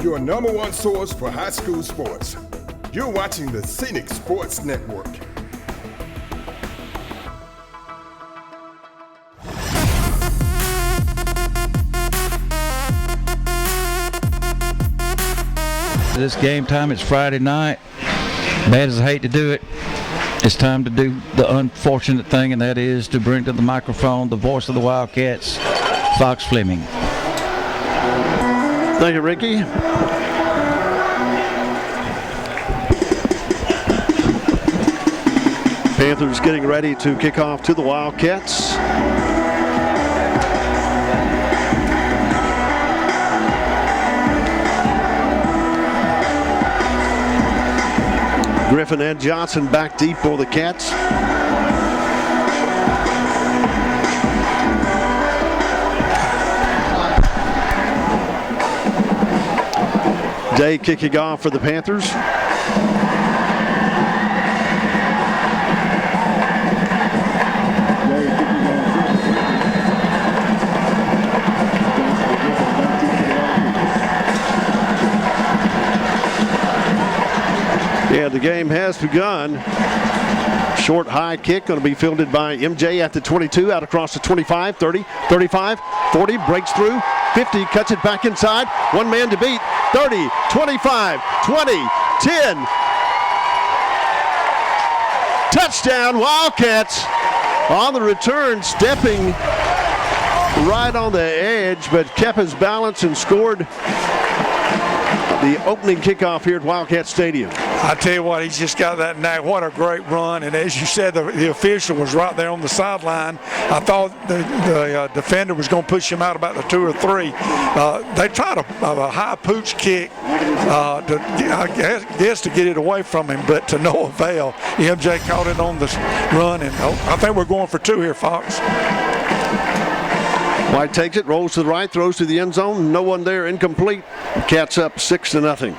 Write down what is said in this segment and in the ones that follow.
your number one source for high school sports. You're watching the Scenic Sports Network. This game time, it's Friday night. Bad as I hate to do it, it's time to do the unfortunate thing, and that is to bring to the microphone the voice of the Wildcats, Fox Fleming. Thank you, Ricky. Panthers getting ready to kick off to the Wildcats. Griffin and Johnson back deep for the Cats. Day kicking off for the Panthers. Yeah, the game has begun. Short high kick going to be fielded by MJ at the 22, out across the 25, 30, 35, 40, breaks through, 50, cuts it back inside. One man to beat, 30, 25, 20, 10. Touchdown, Wildcats on the return, stepping right on the edge, but kept his balance and scored the opening kickoff here at Wildcat Stadium. I tell you what, he's just got that knack. What a great run. And as you said, the official was right there on the sideline. I thought the defender was going to push him out about the 2 or 3. They tried a high pooch kick, I guess to get it away from him, but to no avail. MJ caught it on the run, and I think we're going for 2 here, Fox. White takes it, rolls to the right, throws to the end zone. No one there, incomplete. Cats up 6-0.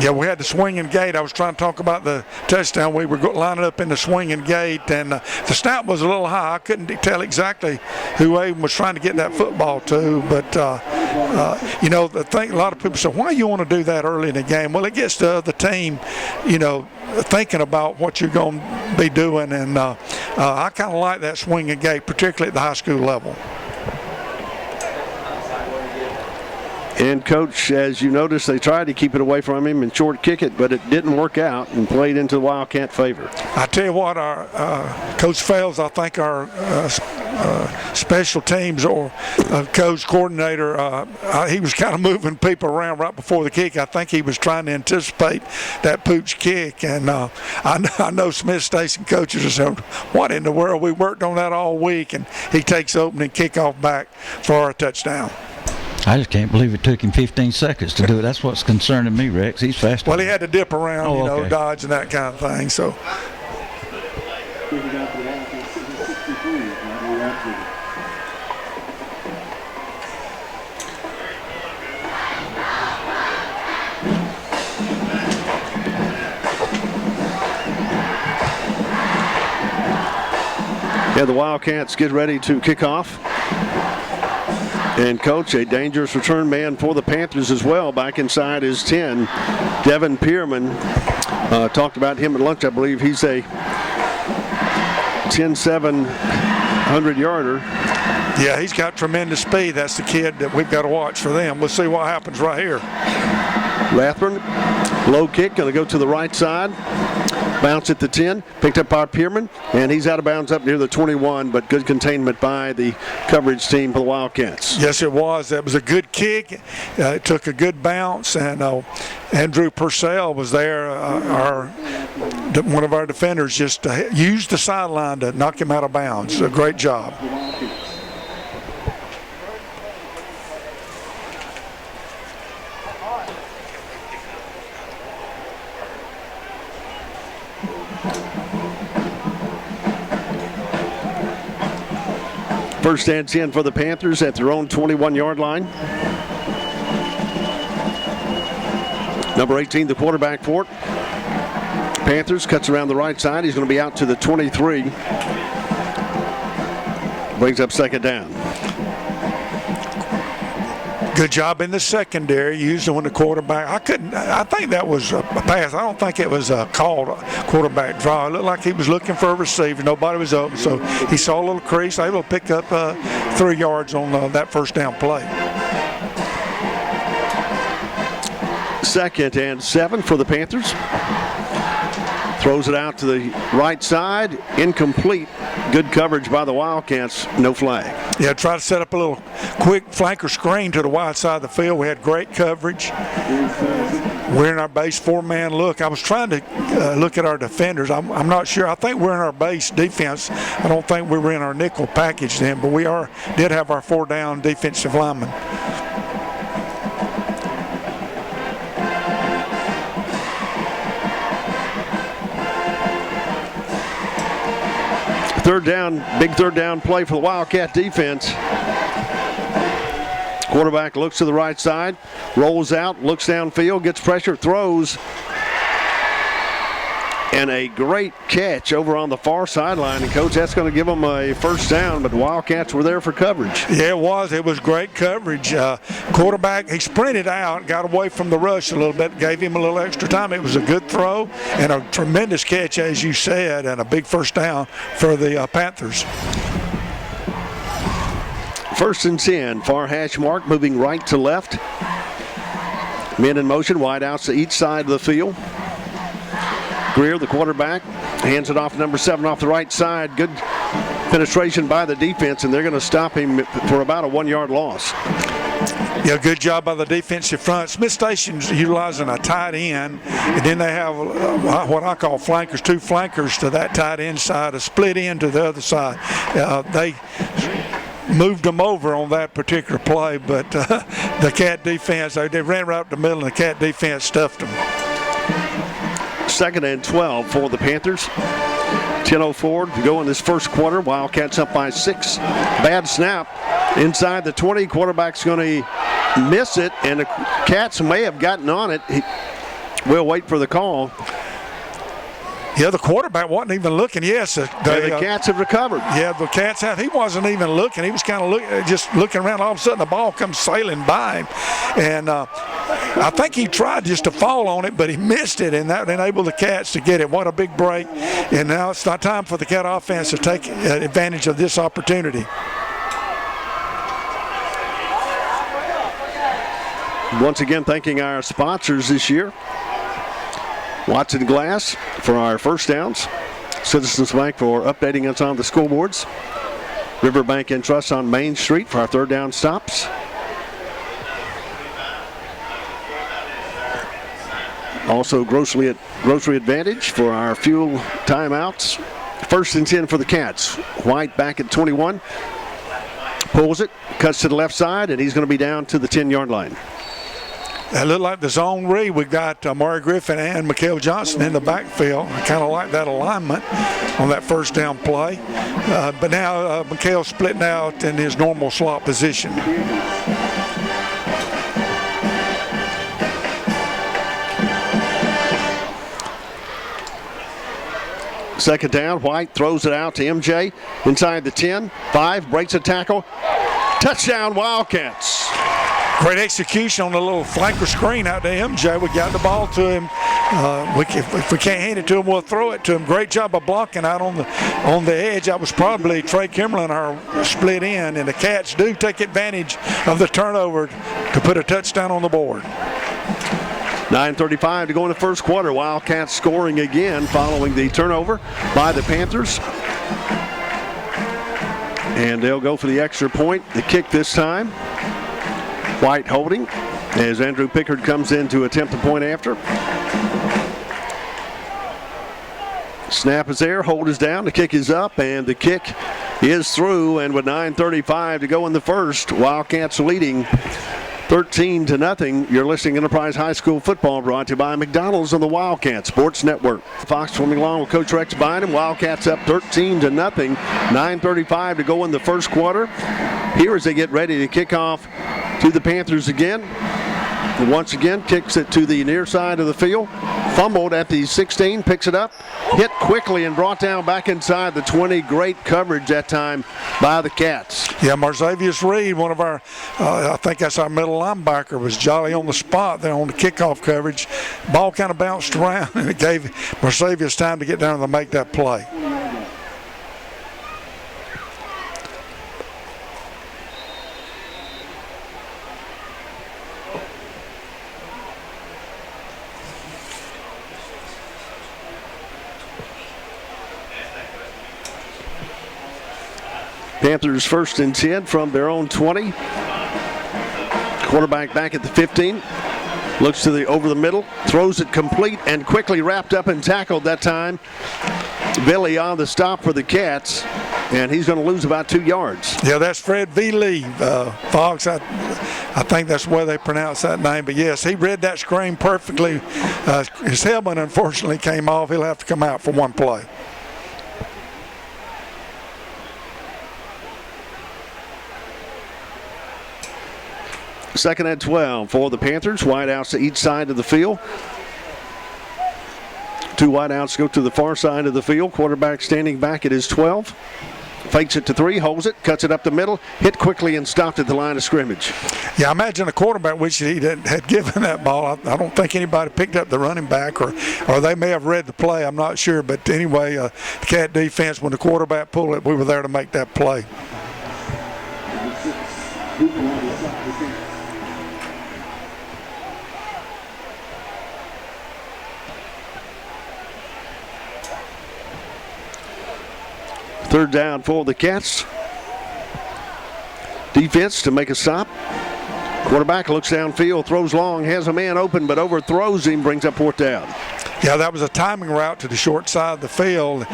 Yeah, we had the swinging gate. I was trying to talk about the touchdown. We were lining up in the swinging gate, and the snap was a little high. I couldn't tell exactly who Aiden was trying to get that football to, but you know, the thing, a lot of people say, why you want to do that early in the game? Well, it gets the other team, you know, thinking about what you're going to be doing, and I kind of like that swinging gate, particularly at the high school level. And, Coach, as you notice, they tried to keep it away from him and short kick it, but it didn't work out and played into the Wildcat favor. I tell you what, our Coach Fels, I think our special teams or coach coordinator, he was kind of moving people around right before the kick. I think he was trying to anticipate that pooch kick. And I know Smith Station coaches are saying, what in the world? We worked on that all week. And he takes opening kickoff back for a touchdown. I just can't believe it took him 15 seconds to do it. That's what's concerning me, Rex. He's fast. Well, he had to dip around, okay. Dodge and that kind of thing. So. Yeah, the Wildcats get ready to kick off. And, Coach, a dangerous return man for the Panthers as well. Back inside is 10. Devin Pierman. Talked about him at lunch, I believe. He's a 10-7 100-yarder. Yeah, he's got tremendous speed. That's the kid that we've got to watch for them. We'll see what happens right here. Rathburn, low kick, going to go to the right side. Bounce at the 10, picked up by Pierman, and he's out of bounds up near the 21, but good containment by the coverage team for the Wildcats. Yes, it was. That was a good kick. It took a good bounce, and Andrew Purcell was there, one of our defenders, just used the sideline to knock him out of bounds. A great job. First and 10 for the Panthers at their own 21-yard line. Number 18, the quarterback for it. Panthers cuts around the right side. He's going to be out to the 23. Brings up second down. Good job in the secondary, using the quarterback. I think that was a pass. I don't think it was called a quarterback draw. It looked like he was looking for a receiver. Nobody was open, so he saw a little crease, able to pick up 3 yards on that first down play. 2nd and 7 for the Panthers. Throws it out to the right side. Incomplete. Good coverage by the Wildcats. No flag. Yeah, try to set up a little quick flanker screen to the wide side of the field. We had great coverage. We're in our base 4-man look. I was trying to look at our defenders. I'm not sure. I think we're in our base defense. I don't think we were in our nickel package then, but we did have our 4-down defensive linemen. Big third down play for the Wildcat defense. Quarterback looks to the right side, rolls out, looks downfield, gets pressure, throws. And a great catch over on the far sideline. And, Coach, that's going to give them a first down, but the Wildcats were there for coverage. Yeah, it was. It was great coverage. Quarterback, he sprinted out, got away from the rush a little bit, gave him a little extra time. It was a good throw and a tremendous catch, as you said, and a big first down for the Panthers. 1st and 10, far hash mark, moving right to left. Men in motion, wide outs to each side of the field. Greer, the quarterback, hands it off to number 7 off the right side. Good penetration by the defense, and they're going to stop him for about a 1-yard loss. Yeah, good job by the defensive front. Smith Station's utilizing a tight end, and then they have what I call flankers, 2 flankers to that tight end side, a split end to the other side. They moved them over on that particular play, but the Cat defense, they ran right up the middle, and the Cat defense stuffed them. 2nd and 12 for the Panthers. 10:04 to go in this first quarter. Wildcats up by 6. Bad snap inside the 20. Quarterback's going to miss it, and the Cats may have gotten on it. We'll wait for the call. Yeah, the quarterback wasn't even looking. Yes, the Cats have recovered. Yeah, the Cats have. He wasn't even looking. He was kind of just looking around. All of a sudden, the ball comes sailing by him, and I think he tried just to fall on it, but he missed it, and that enabled the Cats to get it. What a big break! And now it's not time for the Cat offense to take advantage of this opportunity. Once again, thanking our sponsors this year. Watson Glass for our first downs. Citizens Bank for updating us on the scoreboards. Riverbank and Trust on Main Street for our 3rd down stops. Also Grocery Advantage for our fuel timeouts. 1st and 10 for the Cats. White back at 21. Pulls it, cuts to the left side, and he's going to be down to the 10-yard line. It looked like the zone read. We got Maury Griffin and Mikael Johnson in the backfield. I kind of like that alignment on that first down play. But now Mikael's splitting out in his normal slot position. Second down, White throws it out to MJ inside the 10. 5, breaks a tackle. Touchdown, Wildcats. Great execution on the little flanker screen out to MJ. We got the ball to him. If we can't hand it to him, we'll throw it to him. Great job of blocking out on the edge. That was probably Trey Kimmerlin, our split end, and the Cats do take advantage of the turnover to put a touchdown on the board. 9:35 to go in the first quarter. Wildcats scoring again following the turnover by the Panthers. And they'll go for the extra point. The kick this time. White holding as Andrew Pickard comes in to attempt the point after. Snap is there, hold is down, the kick is up, and the kick is through. And with 9:35 to go in the first, Wildcats leading 13-0. You're listening to Enterprise High School football, brought to you by McDonald's on the Wildcat Sports Network. Fox swimming along with Coach Rex Bynum. Wildcats up 13-0. 9:35 to go in the first quarter. Here as they get ready to kick off to the Panthers again. once again kicks it to the near side of the field. Fumbled at the 16, picks it up, hit quickly and brought down back inside the 20. Great coverage that time by the Cats. Yeah, Marzavius Reed, one of our, I think that's our middle linebacker, was jolly on the spot there on the kickoff coverage. Ball kind of bounced around, and it gave Marzavius time to get down and make that play. Panthers 1st and 10 from their own 20. Quarterback back at the 15. Looks to the over the middle, throws it complete and quickly wrapped up and tackled that time. Billy on the stop for the Cats, and he's going to lose about 2 yards. Yeah, that's Fred V. Lee, Fox. I think that's the way they pronounce that name. But yes, he read that screen perfectly. His helmet unfortunately came off. He'll have to come out for one play. Second and 12 for the Panthers. Wideouts to each side of the field. 2 wideouts go to the far side of the field. Quarterback standing back at his 12. Fakes it to 3, holds it, cuts it up the middle, hit quickly and stopped at the line of scrimmage. Yeah, I imagine a quarterback wish he had given that ball. I don't think anybody picked up the running back, or they may have read the play. I'm not sure. But anyway, the Cat defense, when the quarterback pulled it, we were there to make that play. Third down for the Cats. Defense to make a stop. Quarterback looks downfield, throws long, has a man open, but overthrows him, brings up 4th down. Yeah, that was a timing route to the short side of the field.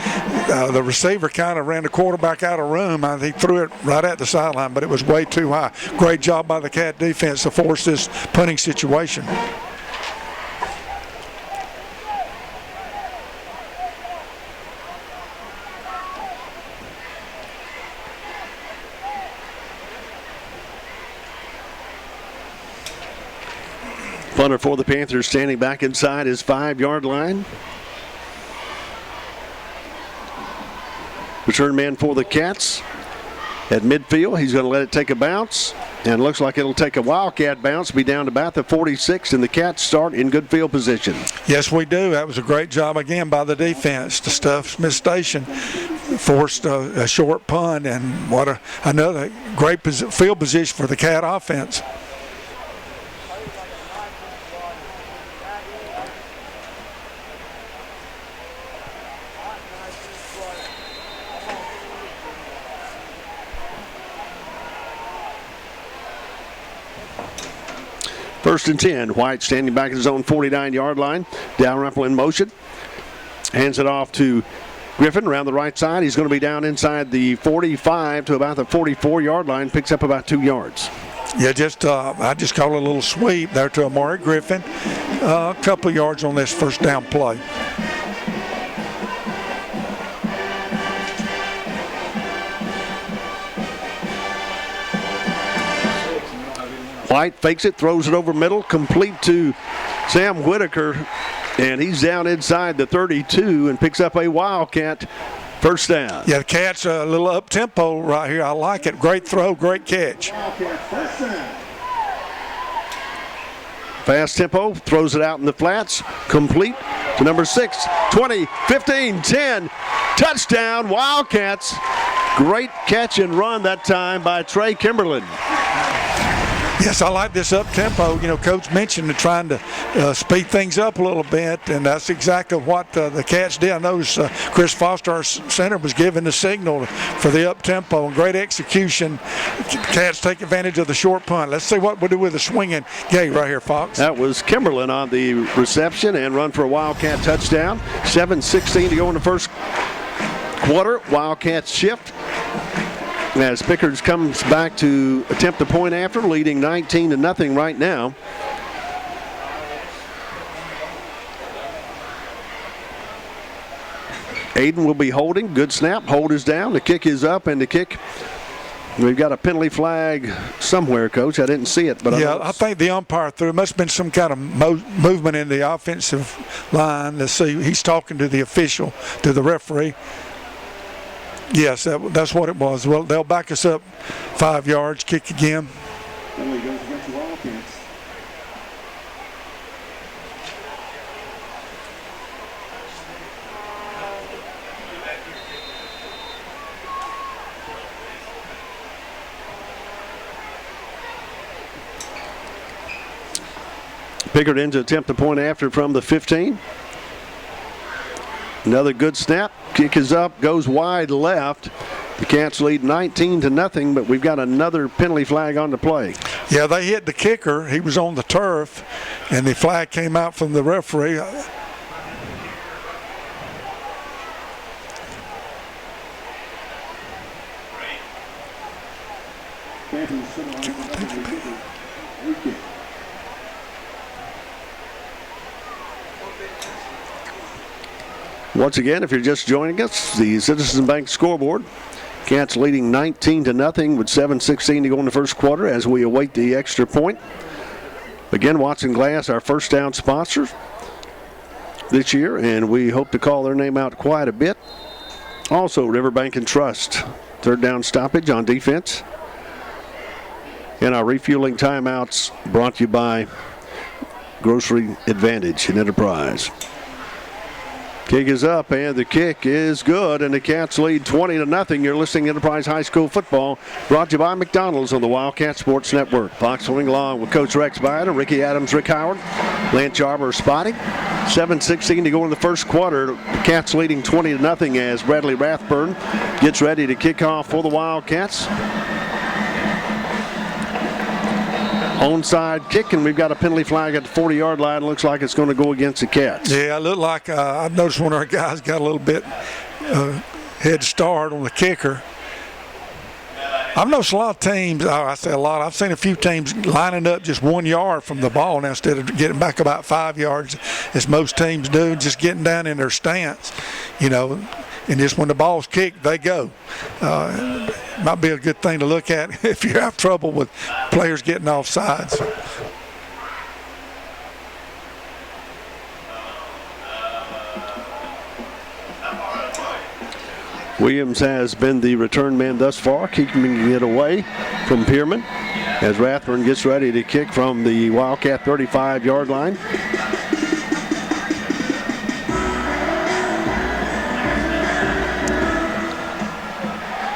The receiver kind of ran the quarterback out of room. I think he threw it right at the sideline, but it was way too high. Great job by the Cat defense to force this punting situation. Punter for the Panthers standing back inside his 5-yard line. Return man for the Cats at midfield. He's going to let it take a bounce, and looks like it'll take a Wildcat bounce, be down to about the 46, and the Cats start in good field position. Yes, we do. That was a great job again by the defense to stuff Smith Station. Forced a short punt, and what another great field position for the Cat offense. First and 10. White standing back at his own 49-yard line. Dalrymple in motion. Hands it off to Griffin around the right side. He's going to be down inside the 45 to about the 44-yard line. Picks up about 2 yards. Yeah, I just call it a little sweep there to Amari Griffin. A couple of yards on this first down play. White fakes it, throws it over middle, complete to Sam Whitaker, and he's down inside the 32 and picks up a Wildcat first down. Yeah, the Cats a little up-tempo right here. I like it. Great throw, great catch. Fast tempo, throws it out in the flats, complete to number 6, 20, 15, 10, touchdown, Wildcats. Great catch and run that time by Trey Kimberlin. Yes, I like this up-tempo. You know, Coach mentioned trying to speed things up a little bit, and that's exactly what the Cats did. I noticed Chris Foster, our center, was giving the signal for the up-tempo, and great execution. Cats take advantage of the short punt. Let's see what we do with the swinging gate right here, Fox. That was Kimberlin on the reception and run for a Wildcat touchdown. 7:16 to go in the first quarter. Wildcats shift as Pickers comes back to attempt the point after, leading 19-0 right now. Aiden will be holding. Good snap. Hold is down. The kick is up, and the kick We've got a penalty flag somewhere, Coach. I didn't see it, but I think the umpire threw. It must have been some kind of movement in the offensive line. Let's see. He's talking to the official, to the referee. Yes, that's what it was. Well, they'll back us up 5 yards, kick again. Pickard in to attempt the point after from the 15. Another good snap. Kick is up, goes wide left. The Cats lead 19-0, but we've got another penalty flag on the play. Yeah, they hit the kicker. He was on the turf, and the flag came out from the referee. Once again, if you're just joining us, the Citizens Bank scoreboard. Cats leading 19-0 with 7:16 to go in the first quarter as we await the extra point. Again, Watson Glass, our first down sponsor this year, and we hope to call their name out quite a bit. Also, Riverbank and Trust, third down stoppage on defense. And our refueling timeouts brought to you by Grocery Advantage and Enterprise. Kick is up, and the kick is good, and the Cats lead 20-0. You're listening to Enterprise High School football, brought to you by McDonald's on the Wildcat Sports Network. Foxwing along with Coach Rex Bynum, Ricky Adams, Rick Howard, Lance Arbor spotting. 7:16 to go in the first quarter. The Cats leading 20-0 as Bradley Rathburn gets ready to kick off for the Wildcats. Onside kick, and we've got a penalty flag at the 40-yard line. Looks like it's going to go against the Cats. Yeah, it looked like I've noticed one of our guys got a little bit head start on the kicker. I've noticed a lot of teams, I say a lot, I've seen a few teams lining up just 1 yard from the ball now instead of getting back about 5 yards, as most teams do, just getting down in their stance, and just when the ball's kicked, they go. Might be a good thing to look at if you have trouble with players getting off sides. Williams has been the return man thus far, keeping it away from Pierman as Rathburn gets ready to kick from the Wildcat 35-yard line.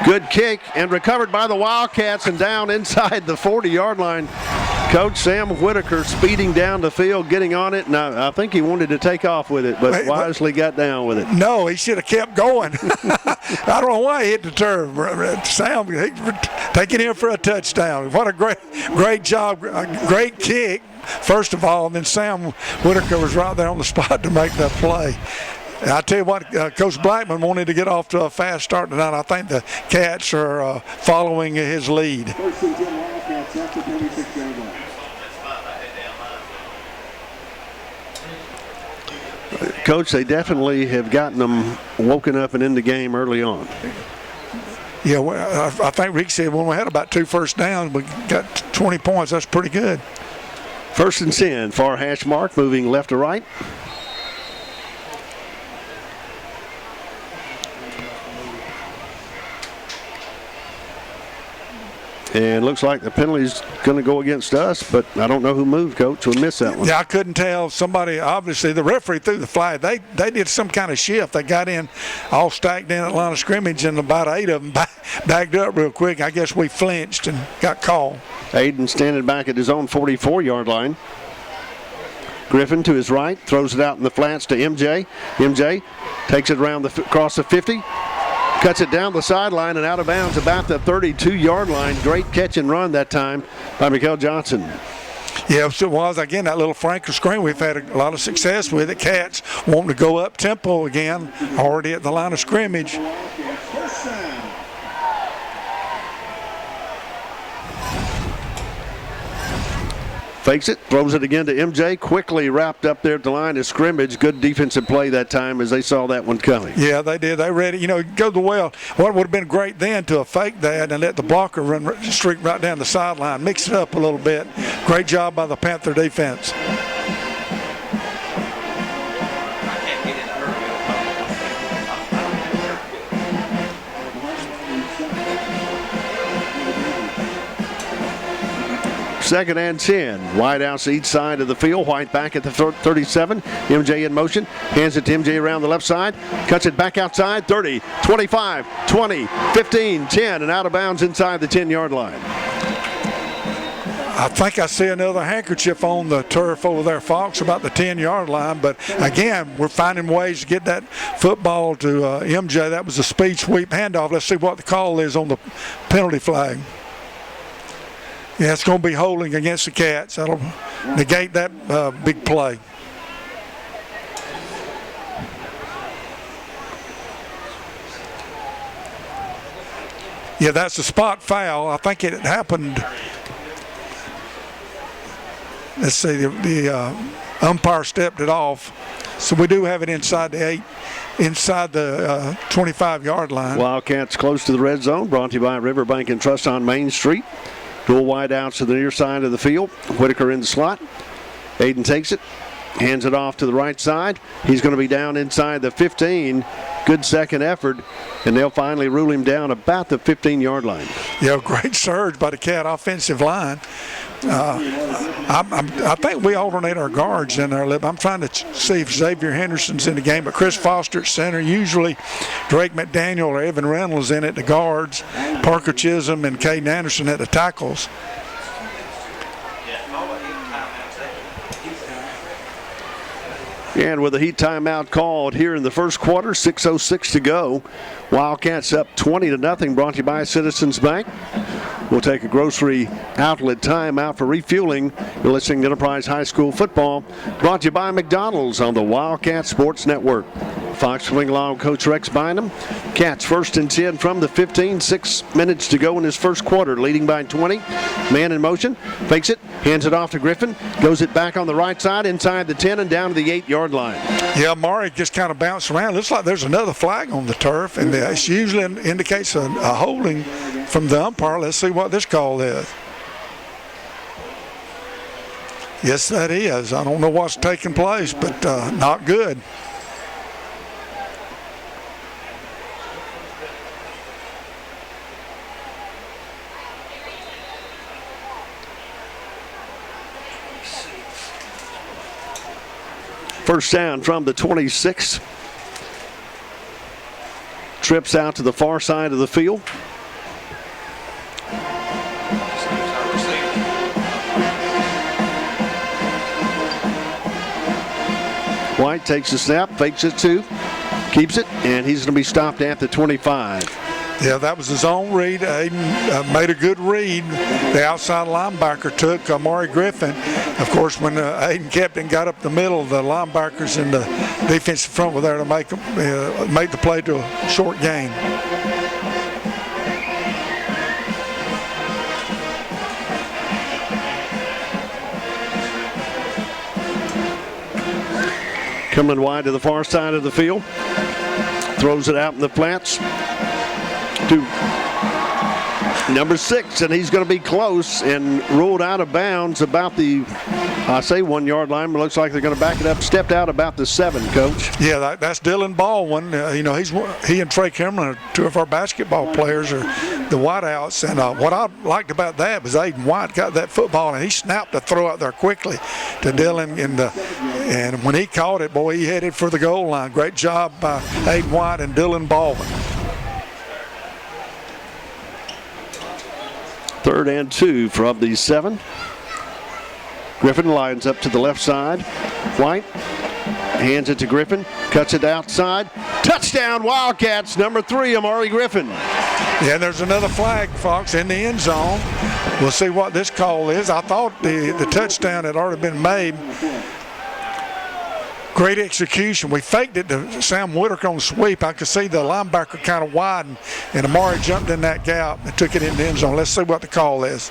Good kick and recovered by the Wildcats and down inside the 40-yard line. Coach Sam Whitaker speeding down the field, getting on it, and I think he wanted to take off with it, but wisely got down with it. No, he should have kept going. I don't know why he hit the turf. Sam taking him for a touchdown. What a great job, great kick, first of all, and then Sam Whitaker was right there on the spot to make that play. I tell you what, Coach Blackman wanted to get off to a fast start tonight. I think the Cats are following his lead. Coach, they definitely have gotten them woken up and in the game early on. Yeah, well, I think Rick said when we had about 2 first downs, we got 20 points. That's pretty good. 1st and 10, far hash mark, moving left to right. And looks like the penalty's going to go against us, but I don't know who moved, Coach. We missed that one. Yeah, I couldn't tell. Somebody, obviously, the referee threw the flag. They did some kind of shift. They got in, all stacked in at line of scrimmage, and about 8 of them backed up real quick. I guess we flinched and got called. Aiden standing back at his own 44-yard line. Griffin to his right, throws it out in the flats to MJ. MJ takes it around across the 50. Cuts it down the sideline and out of bounds about the 32-yard line. Great catch and run that time by Mikael Johnson. Yeah, so it was, again, that little Franklin screen we've had a lot of success with it. Cats wanting to go up tempo again, already at the line of scrimmage. Fakes it, throws it again to MJ. Quickly wrapped up there at the line of scrimmage. Good defensive play that time as they saw that one coming. Yeah, they did. They read it. Go the well. What would have been great then to have faked that and let the blocker run streak right down the sideline. Mix it up a little bit. Great job by the Panther defense. Second and 10. Wide outs each side of the field. White back at the 37. MJ in motion. Hands it to MJ around the left side. Cuts it back outside. 30, 25, 20, 15, 10, and out of bounds inside the 10-yard line. I think I see another handkerchief on the turf over there, Fox, about the 10-yard line. But, again, we're finding ways to get that football to MJ. That was a speed sweep handoff. Let's see what the call is on the penalty flag. Yeah, it's going to be holding against the Cats. That'll negate that big play. Yeah, that's a spot foul. I think it happened. Let's see, the umpire stepped it off. So we do have it inside the 25-yard line. Wildcats close to the red zone. Brought to you by Riverbank and Trust on Main Street. Dual wide outs to the near side of the field. Whitaker in the slot. Aiden takes it. Hands it off to the right side. He's going to be down inside the 15. Good second effort. And they'll finally rule him down about the 15-yard line. Yeah, great surge by the Cat offensive line. I think we alternate our guards in there. I'm trying to see if Xavier Henderson's in the game, but Chris Foster at center. Usually Drake McDaniel or Evan Reynolds in at the guards. Parker Chisholm and Caden Anderson at the tackles. And with a heat timeout called here in the first quarter, 6:06 to go. Wildcats up 20-0, brought to you by Citizens Bank. We'll take a grocery outlet timeout for refueling. You're listening to Enterprise High School football, brought to you by McDonald's on the Wildcat Sports Network. Fox Swing along Coach Rex Bynum. Cats first and 10 from the 15. 6 minutes to go in this first quarter, leading by 20. Man in motion, fakes it, hands it off to Griffin, goes it back on the right side, inside the 10 and down to the 8-yard line. Yeah, Maury just kind of bounced around. Looks like there's another flag on the turf, and it usually indicates a holding from the umpire. Let's see what this call is. Yes, that is. I don't know what's taking place, but not good. First down from the 26. Trips out to the far side of the field. White takes the snap, fakes it too, keeps it, and he's going to be stopped at the 25. Yeah, that was his own read. Aiden made a good read. The outside linebacker took Amari Griffin. Of course, when Aiden Captain got up the middle, the linebackers in the defensive front were there to make the play to a short gain. Coming wide to the far side of the field. Throws it out in the flats to number 6, and he's going to be close and ruled out of bounds about the, I say 1-yard line, but looks like they're going to back it up. Stepped out about the 7, Coach. Yeah, that's Dylan Baldwin. He and Trey Cameron are 2 of our basketball players, are the wideouts. And what I liked about that was Aiden White got that football, and he snapped the throw out there quickly to Dylan. And when he caught it, boy, he headed for the goal line. Great job by Aiden White and Dylan Baldwin. 3rd and 2 from the 7. Griffin lines up to the left side. White hands it to Griffin, cuts it outside. Touchdown Wildcats, number 3, Amari Griffin. Yeah, there's another flag, Fox, in the end zone. We'll see what this call is. I thought the touchdown had already been made. Great execution. We faked it to Sam Whitaker on sweep. I could see the linebacker kind of widened, and Amari jumped in that gap and took it in the end zone. Let's see what the call is.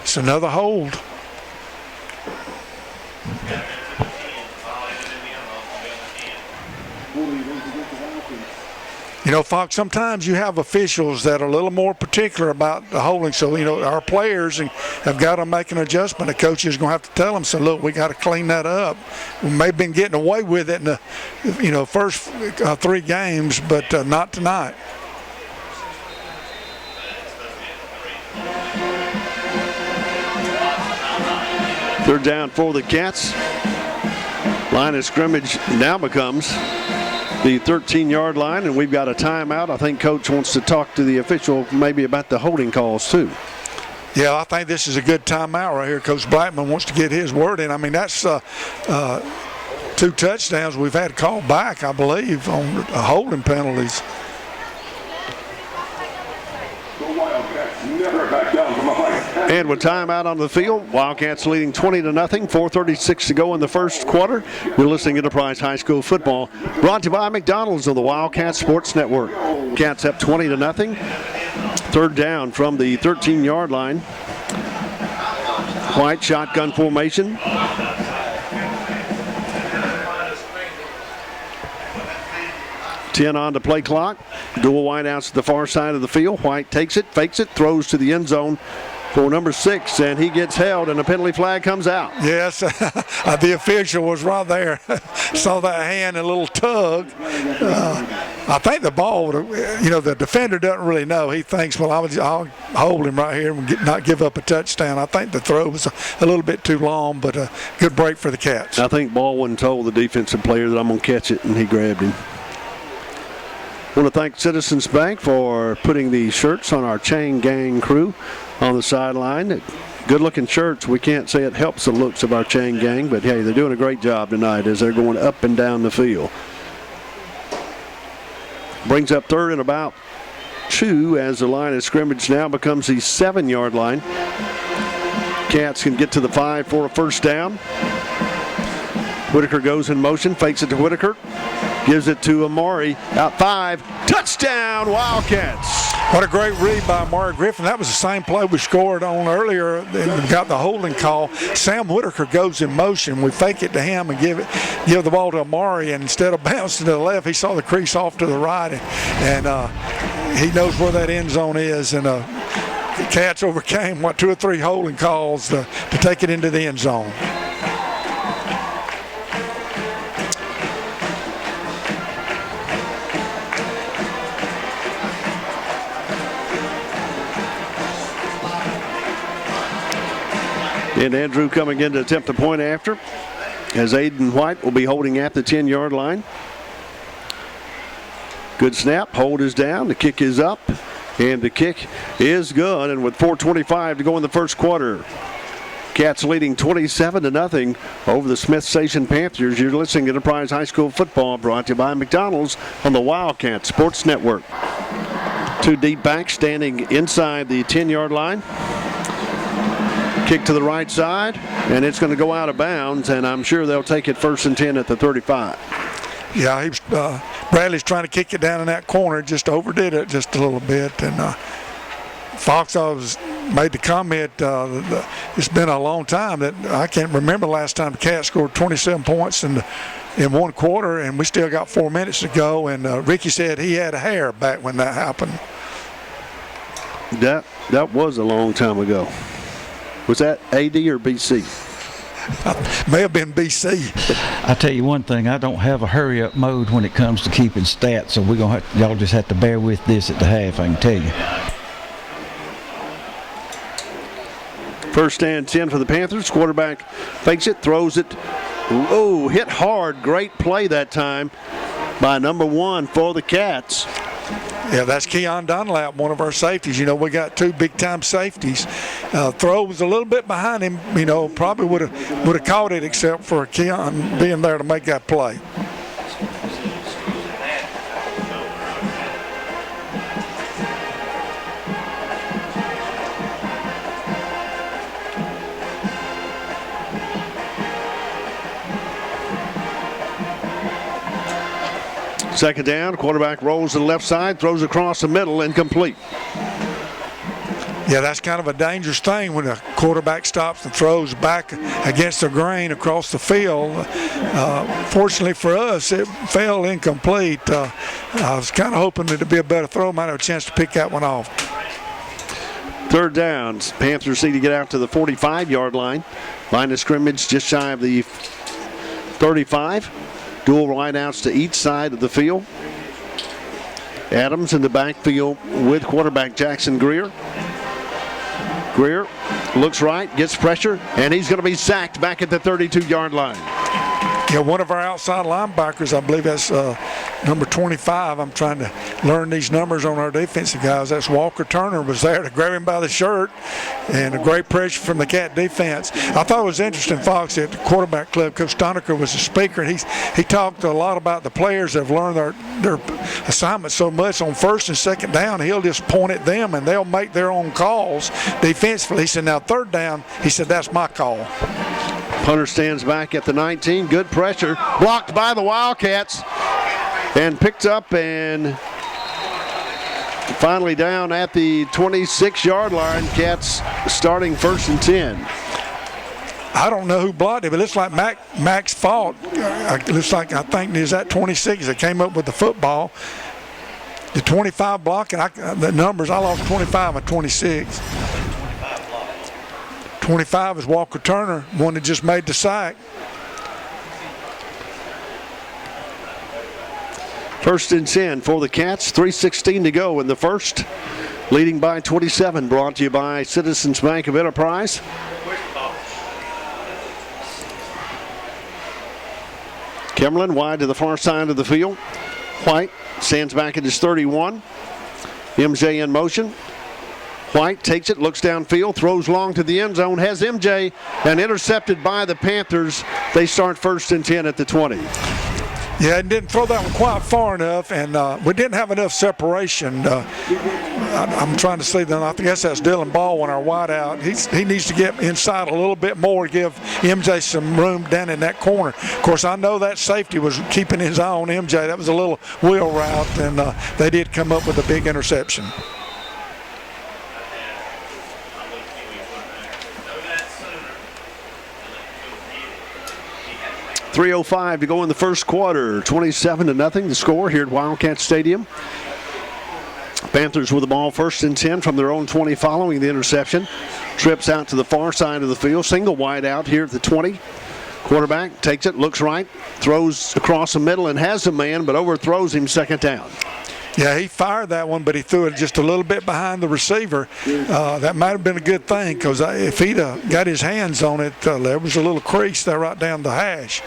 It's another hold. You know, Fox, sometimes you have officials that are a little more particular about the holding. So, you know, our players have got to make an adjustment. The coach is going to have to tell them, so, look, we got to clean that up. We may have been getting away with it in the, you know, first 3 games, but not tonight. Third down for the Cats. Line of scrimmage now becomes the 13-yard line, and we've got a timeout. I think Coach wants to talk to the official maybe about the holding calls too. Yeah, I think this is a good timeout right here. Coach Blackman wants to get his word in. I mean, that's 2 touchdowns we've had called back, I believe, on holding penalties. And with timeout on the field, Wildcats leading 20-0, 4:36 to go in the first quarter. You're listening to Enterprise High School football, brought to you by McDonald's on the Wildcat Sports Network. Cats up 20-0. Third down from the 13-yard line. White shotgun formation. Ten on the play clock. Dual wideouts to the far side of the field. White takes it, fakes it, throws to the end zone for number 6, and he gets held, and a penalty flag comes out. Yes, the official was right there. Saw that hand, a little tug. I think the ball, you know, the defender doesn't really know. He thinks, well, I'll hold him right here and not give up a touchdown. I think the throw was a little bit too long, but a good break for the Cats. I think Baldwin told the defensive player that I'm going to catch it, and he grabbed him. I want to thank Citizens Bank for putting the shirts on our Chain Gang crew on the sideline. Good-looking shirts. We can't say it helps the looks of our Chain Gang, but, hey, they're doing a great job tonight as they're going up and down the field. Brings up third and about 2 as the line of scrimmage now becomes the 7-yard line. Cats can get to the 5 for a first down. Whitaker goes in motion, fakes it to Whitaker. Gives it to Amari, out 5, touchdown Wildcats. What a great read by Amari Griffin. That was the same play we scored on earlier and got the holding call. Sam Whitaker goes in motion. We fake it to him and give the ball to Amari, and instead of bouncing to the left, he saw the crease off to the right, and he knows where that end zone is, and the Cats overcame 2 or 3 holding calls to take it into the end zone. And Andrew coming in to attempt the point after, as Aiden White will be holding at the 10-yard line. Good snap, hold is down, the kick is up, and the kick is good. And with 4:25 to go in the first quarter, Cats leading 27-0 over the Smith Station Panthers. You're listening to Enterprise High School football, brought to you by McDonald's on the Wildcat Sports Network. 2 deep backs standing inside the 10-yard line. Kick to the right side, and it's going to go out of bounds, and I'm sure they'll take it 1st and 10 at the 35. Yeah, Bradley's trying to kick it down in that corner, just overdid it just a little bit. And Fox made the comment, it's been a long time that I can't remember the last time the Cats scored 27 points in one quarter, and we still got 4 minutes to go. And Ricky said he had a hair back when that happened. That was a long time ago. Was that AD or BC? May have been BC. I tell you one thing, I don't have a hurry up mode when it comes to keeping stats, so y'all just have to bear with this at the half, I can tell you. 1st and 10 for the Panthers. Quarterback fakes it, throws it. Oh, hit hard. Great play that time by number 1 for the Cats. Yeah, that's Keon Dunlap, one of our safeties. You know, we got 2 big-time safeties. Throw was a little bit behind him. You know, probably would have caught it except for Keon being there to make that play. Second down, quarterback rolls to the left side, throws across the middle, incomplete. Yeah, that's kind of a dangerous thing when a quarterback stops and throws back against the grain across the field. Fortunately for us, it fell incomplete. I was kind of hoping it would be a better throw. Might have a chance to pick that one off. Third downs. Panthers need to get out to the 45-yard line. Line of scrimmage just shy of the 35. Dual wideouts to each side of the field. Adams in the backfield with quarterback Jackson Greer. Greer looks right, gets pressure, and he's going to be sacked back at the 32-yard line. Yeah, one of our outside linebackers, I believe that's number 25. I'm trying to learn these numbers on our defensive guys. That's Walker Turner was there to grab him by the shirt, and a great pressure from the Cat defense. I thought it was interesting, Fox, at the quarterback club, Coach Stonecker was the speaker, and he talked a lot about the players that have learned their assignment so much on first and second down. He'll just point at them, and they'll make their own calls defensively. He said, now third down, he said, that's my call. Punter stands back at the 19. Good pressure. Blocked by the Wildcats. And picked up and finally down at the 26-yard line. Cats starting 1st and 10. I don't know who blocked it, but it looks like Mac's fault. It looks like, I think it was at 26 that came up with the football. The 25 blocking, the numbers, I lost 25 and 26. 25 is Walker Turner, one that just made the sack. 1st and 10 for the Cats. 3:16 to go in the first. Leading by 27. Brought to you by Citizens Bank of Enterprise. Kimmerlin wide to the far side of the field. White stands back at his 31. MJ in motion. White takes it, looks downfield, throws long to the end zone, has MJ, and intercepted by the Panthers. They start 1st and 10 at the 20. Yeah, and didn't throw that one quite far enough, and we didn't have enough separation. I'm trying to see that. I guess that's Dylan Baldwin, our wideout. He needs to get inside a little bit more, give MJ some room down in that corner. Of course, I know that safety was keeping his eye on MJ. That was a little wheel route, and they did come up with a big interception. 3:05 to go in the first quarter. 27-0 the score here at Wildcat Stadium. Panthers with the ball 1st and 10 from their own 20 following the interception. Trips out to the far side of the field. Single wide out here at the 20. Quarterback takes it, looks right, throws across the middle and has a man, but overthrows him. 2nd down. Yeah, he fired that one, but he threw it just a little bit behind the receiver. That might have been a good thing, because if he'd got his hands on it, there was a little crease there right down the hash.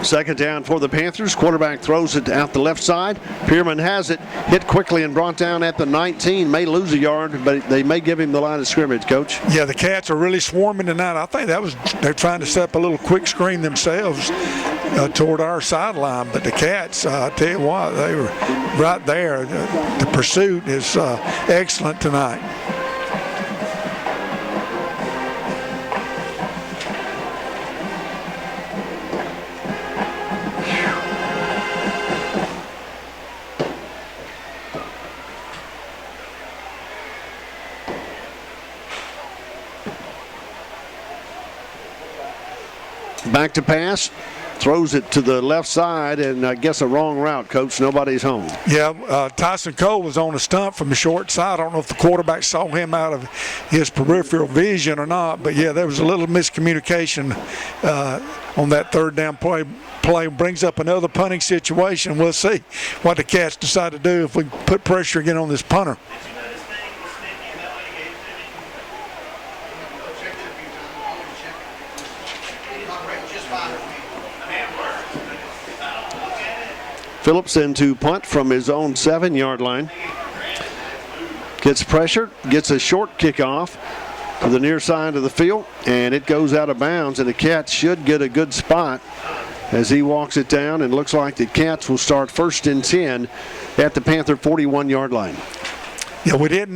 Second down for the Panthers. Quarterback throws it out the left side. Pierman has it, hit quickly and brought down at the 19. May lose a yard, but they may give him the line of scrimmage, Coach. Yeah, the Cats are really swarming tonight. I think they're trying to set up a little quick screen themselves toward our sideline. But the Cats, I tell you what, they were right there. The pursuit is excellent tonight. Back to pass, throws it to the left side, and I guess a wrong route, Coach. Nobody's home. Yeah, Tyson Cole was on a stunt from the short side. I don't know if the quarterback saw him out of his peripheral vision or not, but yeah, there was a little miscommunication on that 3rd down play. Brings up another punting situation. We'll see what the Cats decide to do if we put pressure again on this punter. Phillips into punt from his own 7-yard line. Gets pressure, gets a short kickoff to the near side of the field, and it goes out of bounds, and the Cats should get a good spot as he walks it down, and looks like the Cats will start 1st and 10 at the Panther 41-yard line. Yeah, we didn't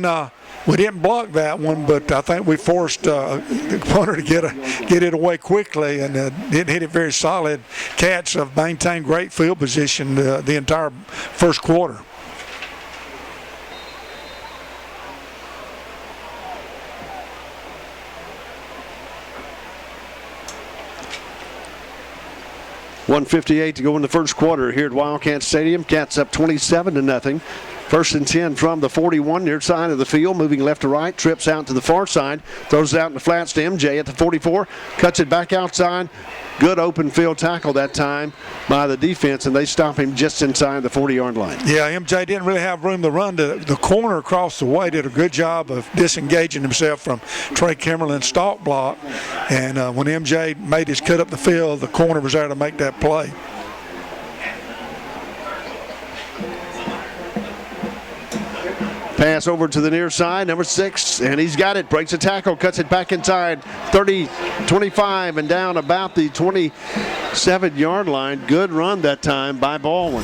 We didn't block that one, but I think we forced the punter to get it away quickly, and didn't hit it very solid. Cats have maintained great field position the entire first quarter. .158 to go in the first quarter here at Wildcat Stadium. Cats up 27-0. First and 10 from the 41, near side of the field, moving left to right, trips out to the far side, throws it out in the flats to MJ at the 44, cuts it back outside. Good open field tackle that time by the defense, and they stop him just inside the 40-yard line. Yeah, MJ didn't really have room to run. The corner across the way did a good job of disengaging himself from Trey Kimmerlin's stalk block, and when MJ made his cut up the field, the corner was there to make that play. Pass over to the near side, number 6, and he's got it. Breaks a tackle, cuts it back inside, 30, 25, and down about the 27-yard line. Good run that time by Baldwin.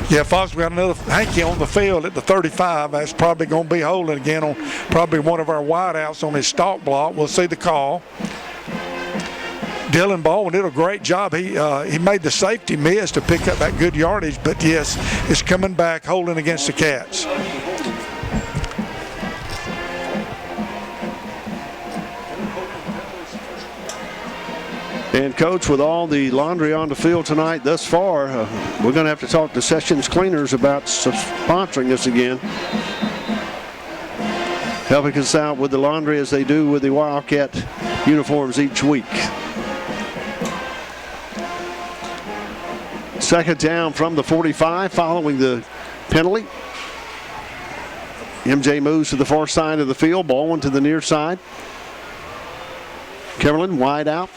Yeah, Fox, we got another hanky on the field at the 35. That's probably going to be holding again on probably one of our wideouts on his stalk block. We'll see the call. Dylan Baldwin did a great job. He made the safety miss to pick up that good yardage, but yes, it's coming back holding against the Cats. And, Coach, with all the laundry on the field tonight thus far, we're going to have to talk to Sessions Cleaners about sponsoring us again. Helping us out with the laundry as they do with the Wildcat uniforms each week. Second down from the 45 following the penalty. MJ moves to the far side of the field. Baldwin to the near side. Kimmerlin wide out.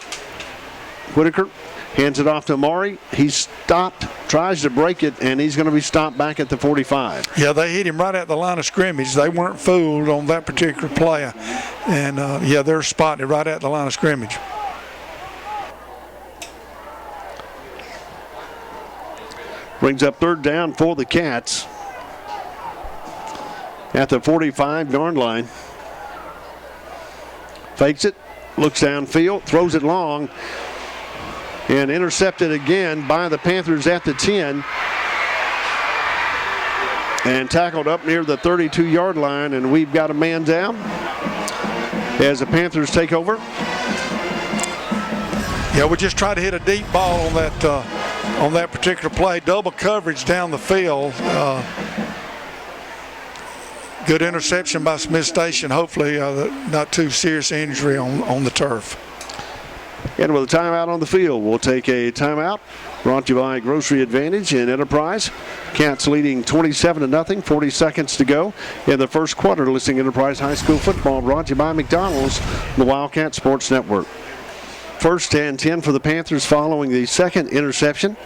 Whitaker hands it off to Amari. He's stopped, tries to break it, and he's going to be stopped back at the 45. Yeah, they hit him right at the line of scrimmage. They weren't fooled on that particular play. And, yeah, they're spotting it right at the line of scrimmage. Brings up third down for the Cats at the 45-yard line. Fakes it, looks downfield, throws it long, and intercepted again by the Panthers at the 10. And tackled up near the 32-yard line, and we've got a man down as the Panthers take over. Yeah, we just tried to hit a deep ball on that particular play. Double coverage down the field. Good interception by Smith Station. Hopefully not too serious injury on the turf. And with a timeout on the field, we'll take a timeout. Brought to you by Grocery Advantage and Enterprise. Cats leading 27-0, 40 seconds to go in the first quarter. Listening Enterprise High School football brought to you by McDonald's, the Wildcat Sports Network. First and 10 for the Panthers following the second interception.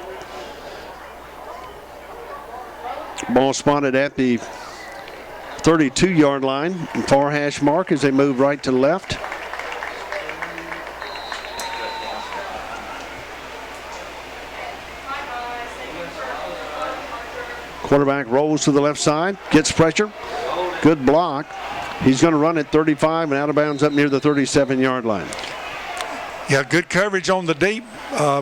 Ball spotted at the 32-yard line. Far hash mark as they move right to left. Quarterback rolls to the left side, gets pressure. Good block. He's going to run at 35 and out of bounds up near the 37-yard line. Yeah, good coverage on the deep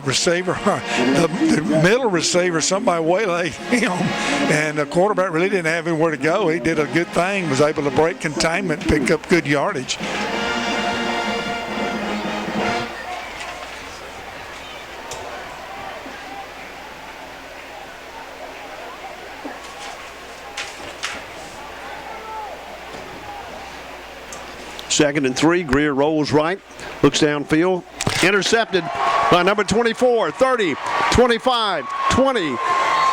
receiver. The middle receiver, somebody waylaid him, and the quarterback really didn't have anywhere to go. He did a good thing, was able to break containment, pick up good yardage. Second and 3, Greer rolls right, looks downfield, intercepted by number 24, 30, 25, 20.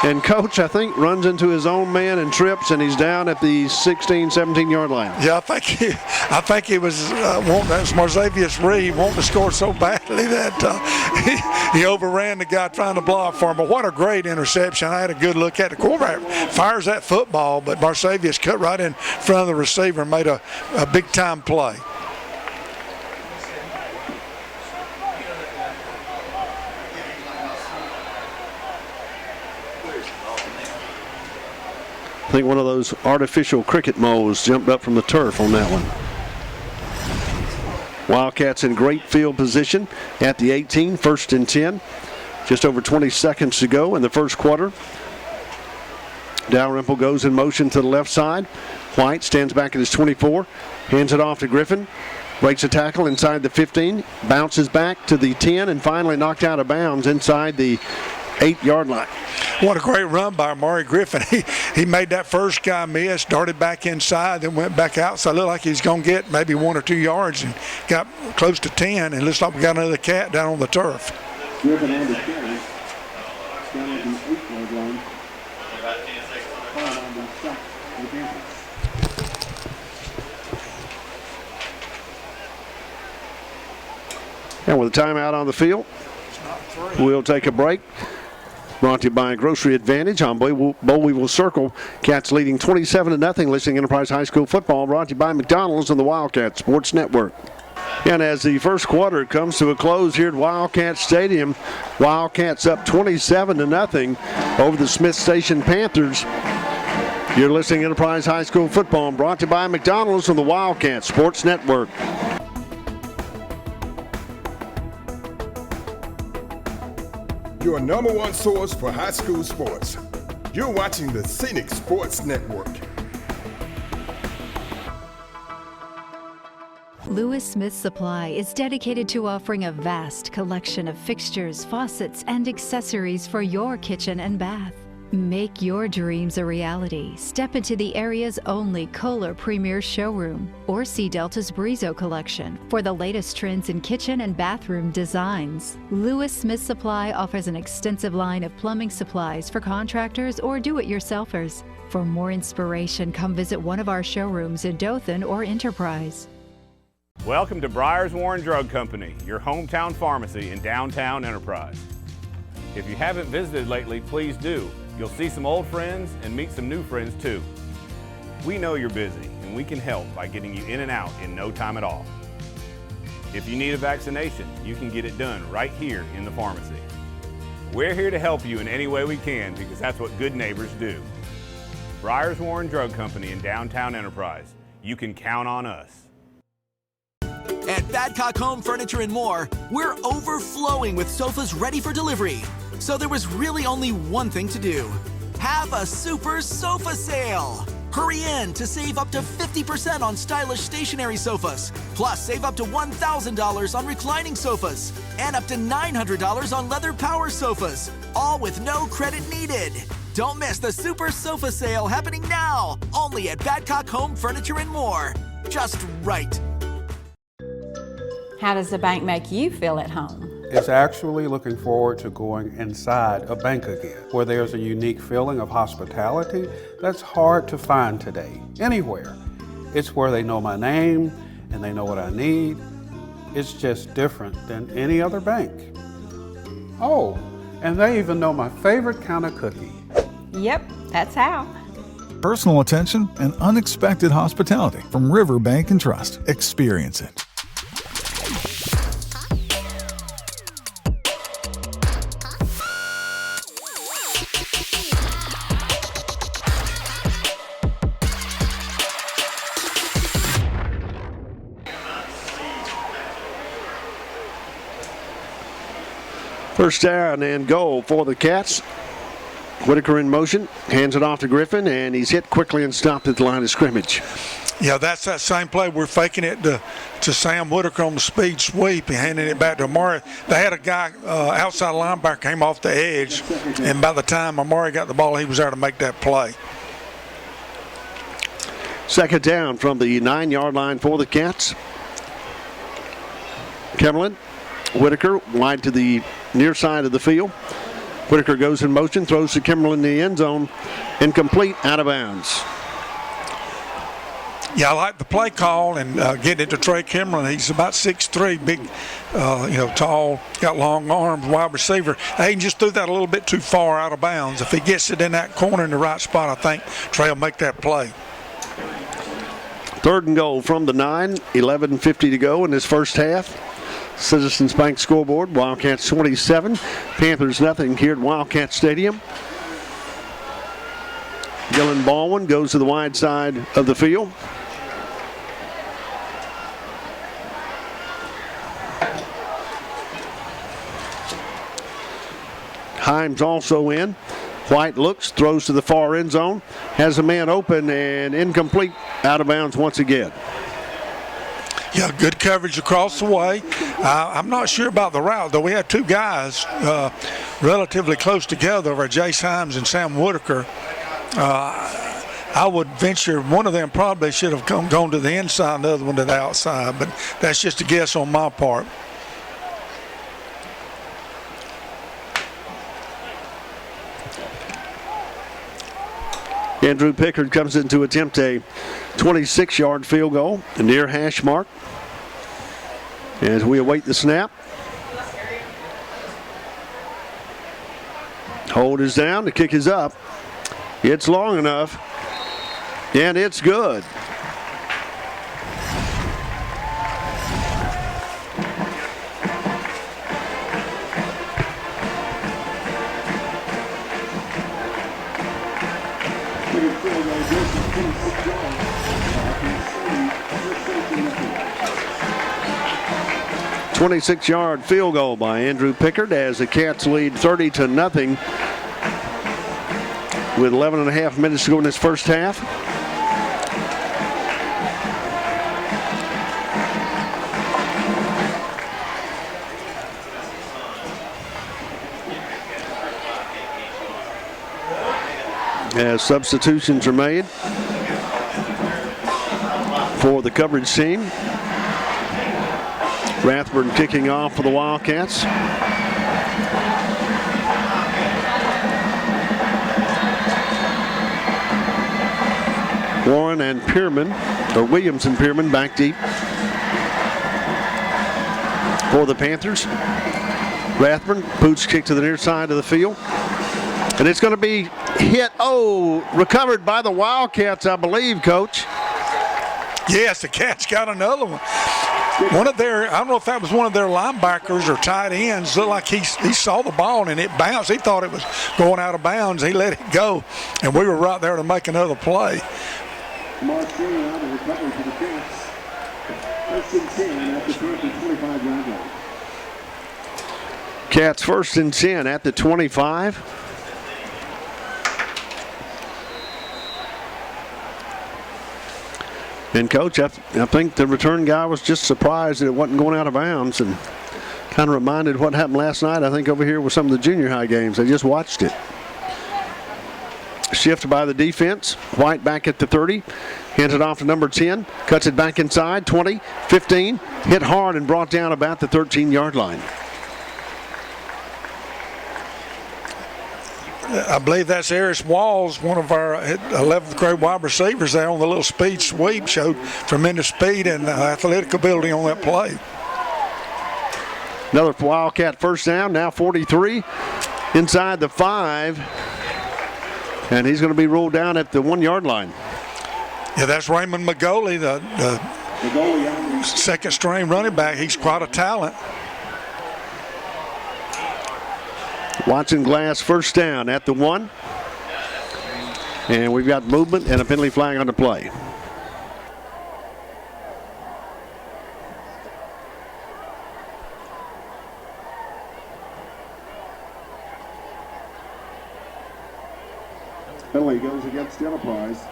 And Coach, I think, runs into his own man and trips, and he's down at the 16, 17-yard line. Yeah, I think it was Marzavius Reed wanting to score so badly that he overran the guy trying to block for him. But what a great interception. I had a good look at the quarterback. Fires that football, but Marzavius cut right in front of the receiver and made a big-time play. I think one of those artificial cricket moles jumped up from the turf on that one. Wildcats in great field position at the 18, 1st and 10. Just over 20 seconds to go in the first quarter. Dalrymple goes in motion to the left side. White stands back at his 24, hands it off to Griffin. Breaks a tackle inside the 15, bounces back to the 10, and finally knocked out of bounds inside the 8-yard line. What a great run by Amari Griffin. He made that first guy miss, darted back inside, then went back outside. Looked like he's going to get maybe 1 or 2 yards and got close to 10, and looks like we got another cat down on the turf. Griffin and the carry. Down at the 8-yard line. And with a timeout on the field, we'll take a break. Brought to you by Grocery Advantage on Boll Weevil Circle. Cats leading 27-0. Listening Enterprise High School football. Brought to you by McDonald's and the Wildcat Sports Network. And as the first quarter comes to a close here at Wildcat Stadium, Wildcats up 27-0 over the Smith Station Panthers. You're listening Enterprise High School football. Brought to you by McDonald's and the Wildcat Sports Network. Your number one source for high school sports. You're watching the Scenic Sports Network. Lewis Smith Supply is dedicated to offering a vast collection of fixtures, faucets, and accessories for your kitchen and bath. Make your dreams a reality. Step into the area's only Kohler Premier Showroom or see Delta's Brizo collection for the latest trends in kitchen and bathroom designs. Lewis Smith Supply offers an extensive line of plumbing supplies for contractors or do-it-yourselfers. For more inspiration, come visit one of our showrooms in Dothan or Enterprise. Welcome to Briars Warren Drug Company, your hometown pharmacy in downtown Enterprise. If you haven't visited lately, please do. You'll see some old friends and meet some new friends too. We know you're busy and we can help by getting you in and out in no time at all. If you need a vaccination, you can get it done right here in the pharmacy. We're here to help you in any way we can because that's what good neighbors do. Briars Warren Drug Company in downtown Enterprise. You can count on us. At Badcock Home Furniture and More, we're overflowing with sofas ready for delivery. So there was really only one thing to do. Have a super sofa sale. Hurry in to save up to 50% on stylish stationary sofas. Plus, save up to $1,000 on reclining sofas. And up to $900 on leather power sofas. All with no credit needed. Don't miss the super sofa sale happening now. Only at Badcock Home Furniture and More. Just right. How does the bank make you feel at home? It's actually looking forward to going inside a bank again, where there's a unique feeling of hospitality that's hard to find today, anywhere. It's where they know my name and they know what I need. It's just different than any other bank. Oh, and they even know my favorite kind of cookie. Yep, that's how. Personal attention and unexpected hospitality from River Bank and Trust. Experience it. First down and goal for the Cats. Whitaker in motion, hands it off to Griffin, and he's hit quickly and stopped at the line of scrimmage. Yeah, that's that same play. We're faking it to Sam Whitaker on the speed sweep and handing it back to Amari. They had a guy, outside linebacker, came off the edge, and by the time Amari got the ball, he was there to make that play. Second down from the 9-yard line for the Cats. Kemmerlin, Whitaker wide to the near side of the field. Whitaker goes in motion, throws to Kemmerlin in the end zone, incomplete, out of bounds. Yeah, I like the play call and getting it to Trey Kemmerlin. He's about 6'3", big, tall, got long arms, wide receiver. He just threw that a little bit too far out of bounds. If he gets it in that corner in the right spot, I think Trey will make that play. Third and goal from the 9, 11:50 to go in this first half. Citizens Bank scoreboard, Wildcats 27, Panthers nothing here at Wildcat Stadium. Dylan Baldwin goes to the wide side of the field. Himes also in. White looks, throws to the far end zone, has a man open and incomplete, out of bounds once again. Yeah, good coverage across the way. I'm not sure about the route, though. We had two guys relatively close together, Jace Himes and Sam Whitaker. I would venture one of them probably should have gone to the inside and the other one to the outside, but that's just a guess on my part. Andrew Pickard comes in to attempt a 26-yard field goal, a near hash mark. As we await the snap. Hold is down, the kick is up. It's long enough, and it's good. .26-yard field goal by Andrew Pickard as the Cats lead 30-0 with 11.5 minutes to go in this first half. As substitutions are made for the coverage team. Rathburn kicking off for the Wildcats. Warren and Pierman, or Williams and Pierman back deep for the Panthers. Rathburn, Pooch kick to the near side of the field. And it's going to be hit, recovered by the Wildcats, I believe, Coach. Yes, the Cats got another one. One of their, I don't know if that was one of their linebackers or tight ends, looked like he saw the ball and it bounced. He thought it was going out of bounds. He let it go, and we were right there to make another play. Cats first and 10 at the 25. And Coach, I think the return guy was just surprised that it wasn't going out of bounds, and kind of reminded what happened last night, I think, over here with some of the junior high games. They just watched it. Shift by the defense. White back at the 30. Hands it off to number 10. Cuts it back inside. 20, 15. Hit hard and brought down about the 13-yard line. I believe that's Eris Walls, one of our 11th grade wide receivers there on the little speed sweep. Showed tremendous speed and athletic ability on that play. Another Wildcat first down, now 43, inside the 5. And he's going to be rolled down at the 1-yard line. Yeah, that's Raymond Magoli, the second string running back. He's quite a talent. Watson Glass first down at the 1. And we've got movement and a penalty flag on the play. Penalty goes against Enterprise.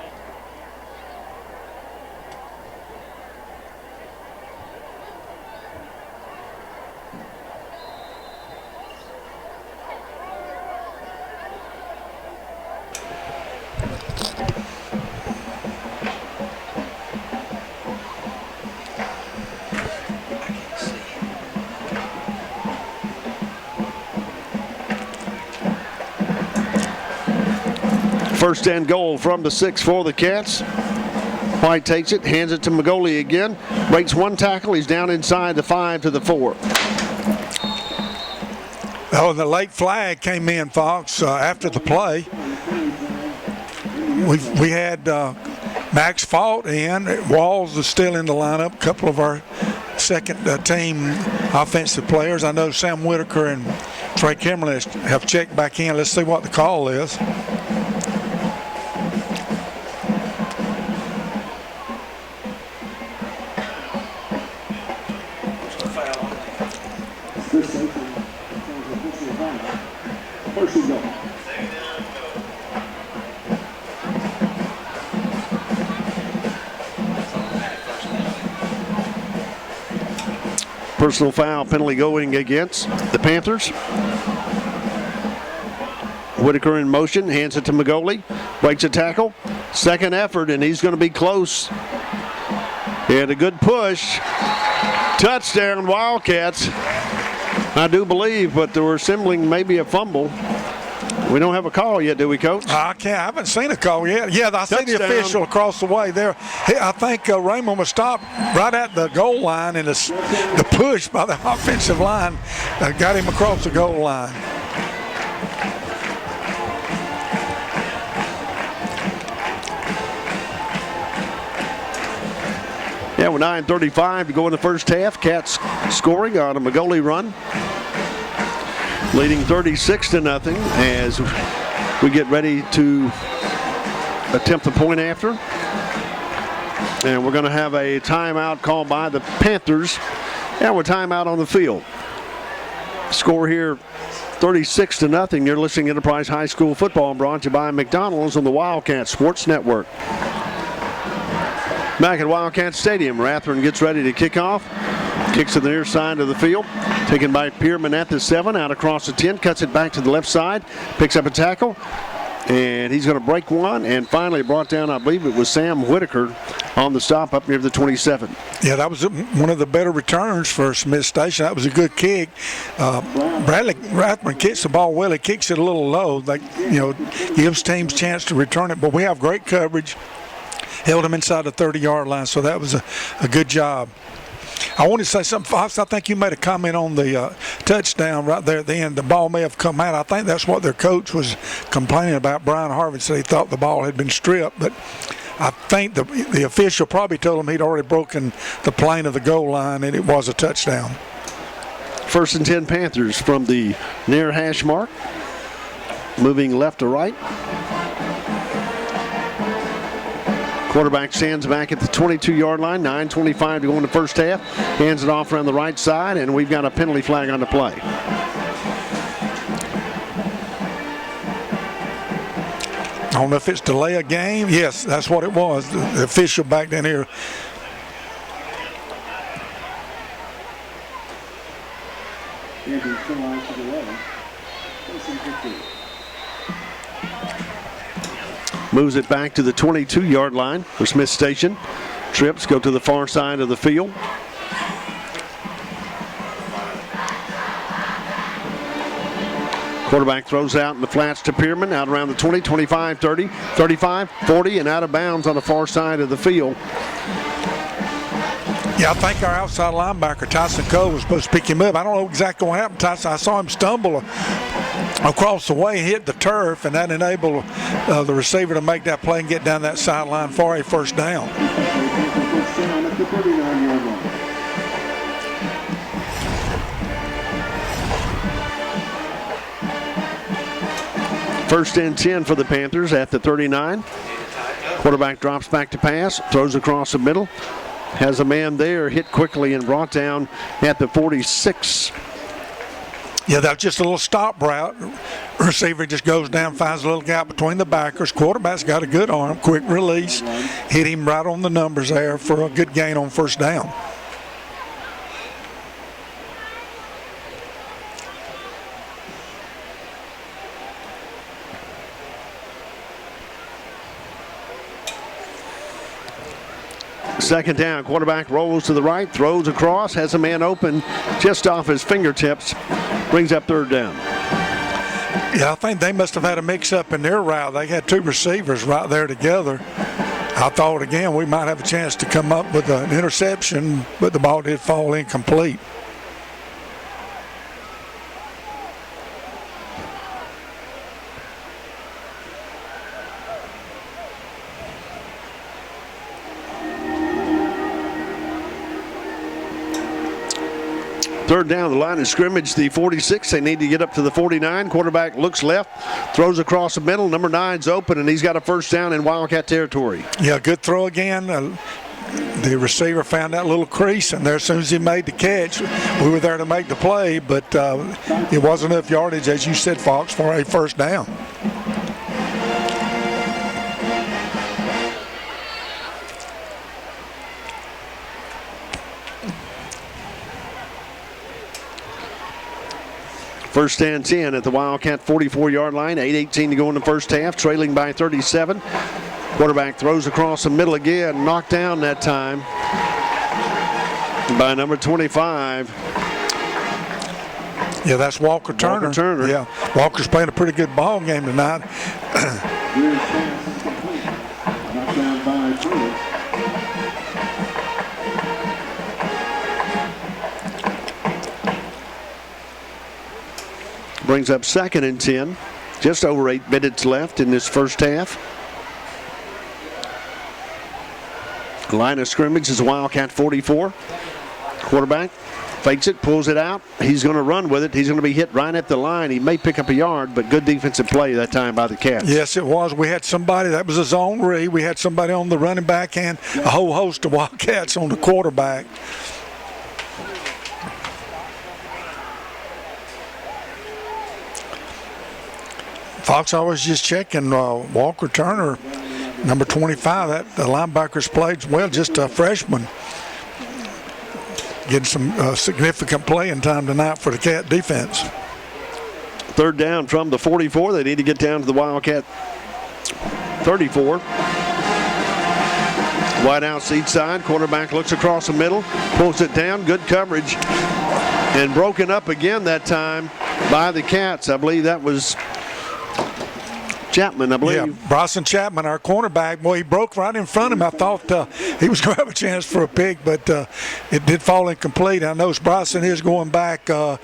First and goal from the 6 for the Cats. White takes it, hands it to Magoli again. Breaks one tackle. He's down inside the 5 to the 4. Oh, the late flag came in, Fox, after the play. We had Max Fault in. Walls is still in the lineup. A couple of our second team offensive players. I know Sam Whitaker and Trey Kimmerly have checked back in. Let's see what the call is. to go. Personal foul penalty going against the Panthers. Whitaker in motion, hands it to Magoli, breaks a tackle. Second effort, and he's going to be close. And a good push. Touchdown, Wildcats. I do believe, but they were assembling maybe a fumble. We don't have a call yet, do we, Coach? I haven't seen a call yet. Yeah, I see the official across the way there. I think Raymond was stopped right at the goal line, and the push by the offensive line got him across the goal line. Yeah, with 9:35 to go in the first half. Cats scoring on a Magoli run, leading 36-0 as we get ready to attempt the point after. And we're going to have a timeout called by the Panthers. And we're timeout on the field. Score here 36-0. You're listening to Enterprise High School football, brought to you by McDonald's on the Wildcat Sports Network. Back at Wildcat Stadium, Rathburn gets ready to kick off. Kicks to the near side of the field. Taken by Pierman at the 7, out across the 10, cuts it back to the left side, picks up a tackle, and he's going to break one, and finally brought down, I believe it was Sam Whitaker on the stop up near the 27. Yeah, that was one of the better returns for Smith Station. That was a good kick. Bradley Rathburn kicks the ball well. He kicks it a little low. That, gives teams a chance to return it, but we have great coverage. Held him inside the 30-yard line, so that was a good job. I want to say something, Fox. I think you made a comment on the touchdown right there at the end. The ball may have come out. I think that's what their coach was complaining about. Brian Harvey said he thought the ball had been stripped, but I think the official probably told him he'd already broken the plane of the goal line, and it was a touchdown. 1st and 10 Panthers from the near hash mark, moving left to right. Quarterback stands back at the 22-yard line. 9:25 to go in the first half. Hands it off around the right side, and we've got a penalty flag on the play. I don't know if it's delay a game. Yes, that's what it was. The official back down here. Moves it back to the 22-yard line for Smith Station. Trips go to the far side of the field. Quarterback throws out in the flats to Pierman, out around the 20, 25, 30, 35, 40, and out of bounds on the far side of the field. Yeah, I think our outside linebacker, Tyson Cole, was supposed to pick him up. I don't know exactly what happened, Tyson. I saw him stumble across the way, hit the turf, and that enabled the receiver to make that play and get down that sideline for a first down. First and 10 for the Panthers at the 39. Quarterback drops back to pass, throws across the middle. Has a man there, hit quickly and brought down at the 46. Yeah, that's just a little stop route. Receiver just goes down, finds a little gap between the backers. Quarterback's got a good arm, quick release. Hit him right on the numbers there for a good gain on first down. Second down, quarterback rolls to the right, throws across, has a man open just off his fingertips, brings up third down. Yeah, I think they must have had a mix-up in their route. They had two receivers right there together. I thought, again, we might have a chance to come up with an interception, but the ball did fall incomplete. Third down, the line of scrimmage, the 46. They need to get up to the 49. Quarterback looks left, throws across the middle. Number 9's open, and he's got a first down in Wildcat territory. Yeah, good throw again. the receiver found that little crease, and there as soon as he made the catch, we were there to make the play, but it wasn't enough yardage, as you said, Fox, for a first down. First and 10 at the Wildcat 44-yard line. 8:18 to go in the first half, trailing by 37. Quarterback throws across the middle again, knocked down that time by number 25. Yeah, that's Walker Turner. Yeah, Walker's playing a pretty good ball game tonight. Knocked down by Turner. Brings up 2nd and 10. Just over 8 minutes left in this first half. Line of scrimmage is Wildcat 44. Quarterback fakes it, pulls it out. He's going to run with it. He's going to be hit right at the line. He may pick up a yard, but good defensive play that time by the Cats. Yes, it was. We had somebody, that was a zone read. We had somebody on the running back and a whole host of Wildcats on the quarterback. Fox, I was just checking Walker Turner, number 25, that the linebacker's played well, just a freshman. Getting some significant playing time tonight for the Cat defense. Third down from the 44. They need to get down to the Wildcat 34. Wide out seat side. Quarterback looks across the middle, pulls it down. Good coverage. And broken up again that time by the Cats. I believe that was Chapman, I believe. Yeah, Bryson Chapman, our cornerback. Boy, he broke right in front of him. I thought he was going to have a chance for a pick, but it did fall incomplete. I know Bryson is going back to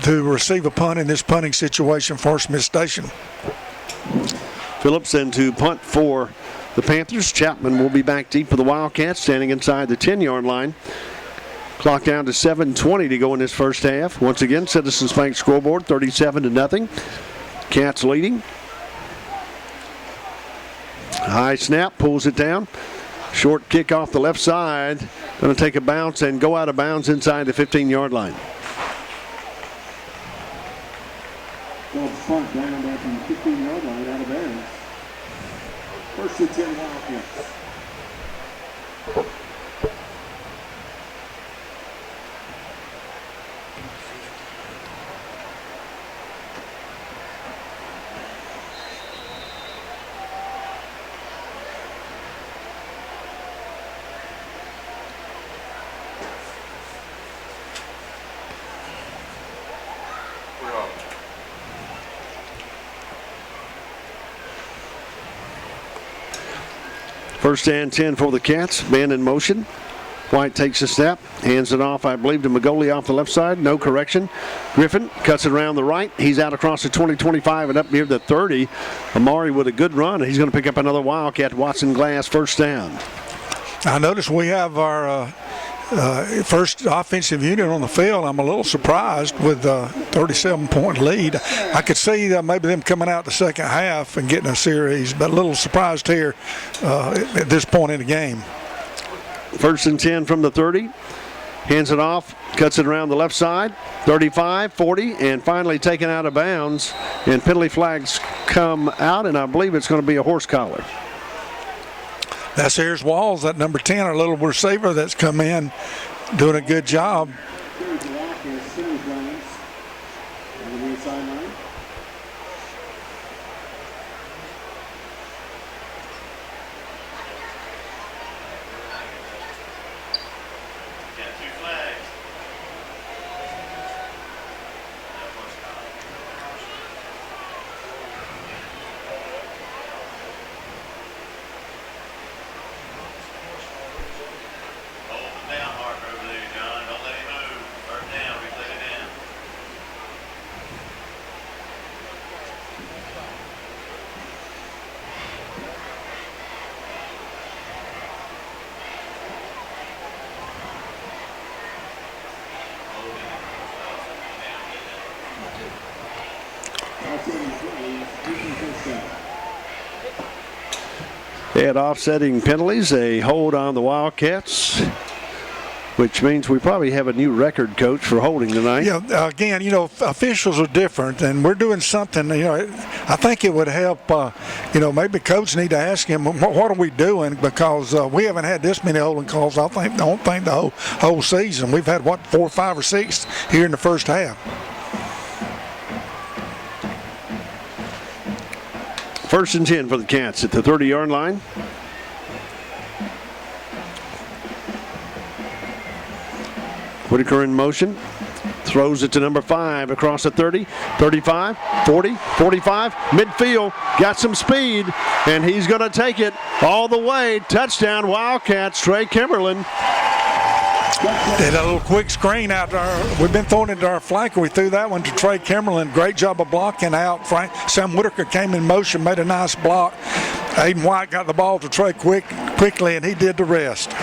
receive a punt in this punting situation for Smith Station. Phillips in to punt for the Panthers. Chapman will be back deep for the Wildcats, standing inside the 10-yard line. Clock down to 7:20 to go in this first half. Once again, Citizens Bank scoreboard 37-0. Cats leading. High snap, pulls it down. Short kick off the left side. Going to take a bounce and go out of bounds inside the 15-yard line. Well, punt down at the 15-yard line out of bounds. First and 10 Wildcats. First and 10 for the Cats. Man in motion. White takes a step, hands it off, I believe, to Magoli off the left side. No correction. Griffin cuts it around the right. He's out across the 20-25 and up near the 30. Amari with a good run. He's going to pick up another Wildcat. Watson Glass, first down. I noticed we have our first offensive unit on the field. I'm a little surprised with a 37-point lead. I could see maybe them coming out the second half and getting a series, but a little surprised here at this point in the game. First and 10 from the 30. Hands it off, cuts it around the left side. 35, 40, and finally taken out of bounds. And penalty flags come out, and I believe it's going to be a horse collar. That's Ayers Walls, that number 10, our little receiver that's come in, doing a good job. They had offsetting penalties, a hold on the Wildcats, which means we probably have a new record, Coach, for holding tonight. Yeah, again, officials are different, and we're doing something, I think it would help, maybe Coach need to ask him, what are we doing? Because we haven't had this many holding calls, I don't think the whole season. We've had, 4, 5, or 6 here in the first half. First and 10 for the Cats at the 30-yard line. Whitaker in motion. Throws it to number 5 across the 30, 35, 40, 45. Midfield, got some speed, and he's going to take it all the way. Touchdown, Wildcats, Trey Kimberlin. Did a little quick screen out there. We've been throwing it to our flanker. We threw that one to Trey Kimberlin. Great job of blocking out. Sam Whitaker came in motion, made a nice block. Aiden White got the ball to Trey quickly, and he did the rest.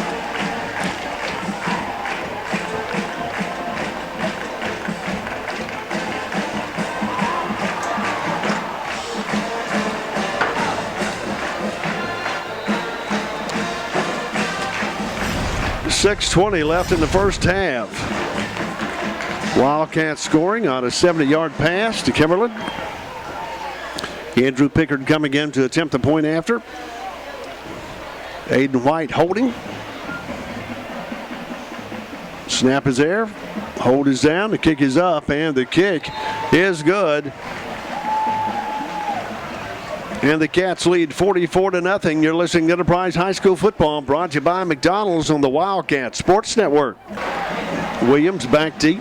.620 left in the first half. Wildcats scoring on a 70-yard pass to Kimberlin. Andrew Pickard coming in to attempt the point after. Aiden White holding. Snap is there. Hold is down. The kick is up, and the kick is good. And the Cats lead 44-0. You're listening to Enterprise High School Football, brought to you by McDonald's on the Wildcat Sports Network. Williams back deep.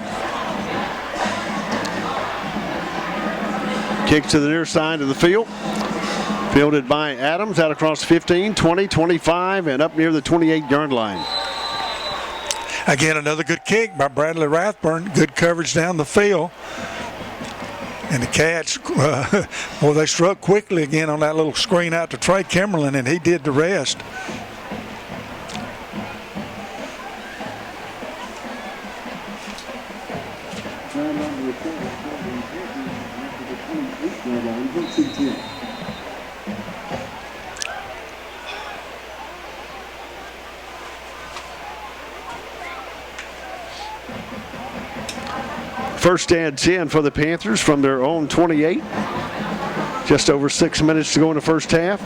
Kick to the near side of the field. Fielded by Adams out across 15, 20, 25, and up near the 28-yard line. Again, another good kick by Bradley Rathburn. Good coverage down the field. And the Cats, they struck quickly again on that little screen out to Trey Kimberlin, and he did the rest. First and 10 for the Panthers from their own 28. Just over 6 minutes to go in the first half.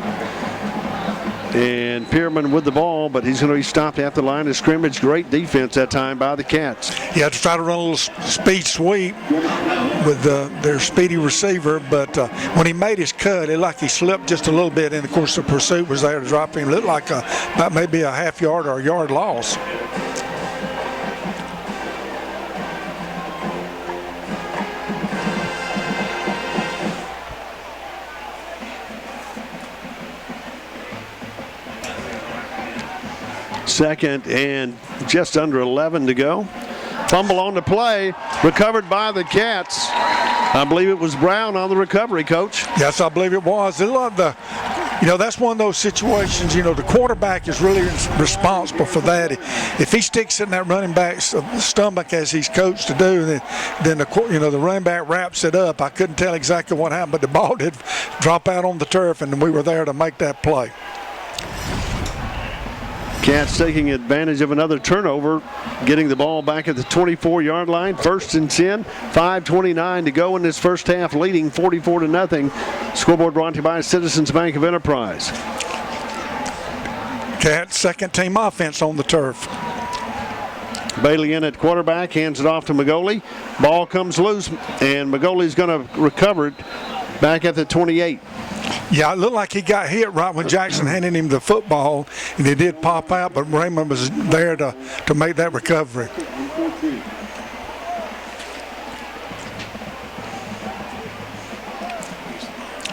And Pierman with the ball, but he's going to be stopped at the line of scrimmage. Great defense that time by the Cats. Yeah, to try to run a little speed sweep with their speedy receiver, but when he made his cut, it looked like he slipped just a little bit, and of course the pursuit was there to drop him. It looked like about maybe a half yard or a yard loss. Second and just under 11 to go. Fumble on the play, recovered by the Cats. I believe it was Brown on the recovery, Coach. Yes, I believe it was. That's one of those situations, the quarterback is really responsible for that. If he sticks in that running back's stomach as he's coached to do, then the running back wraps it up. I couldn't tell exactly what happened, but the ball did drop out on the turf, and we were there to make that play. Cats taking advantage of another turnover, getting the ball back at the 24-yard line. First and 10, 5:29 to go in this first half, leading 44-0. Scoreboard brought to you by Citizens Bank of Enterprise. Cats second team offense on the turf. Bailey in at quarterback, hands it off to Magoli. Ball comes loose, and Magoli's going to recover it back at the 28. Yeah, it looked like he got hit right when Jackson handed him the football, and it did pop out, but Raymond was there to make that recovery.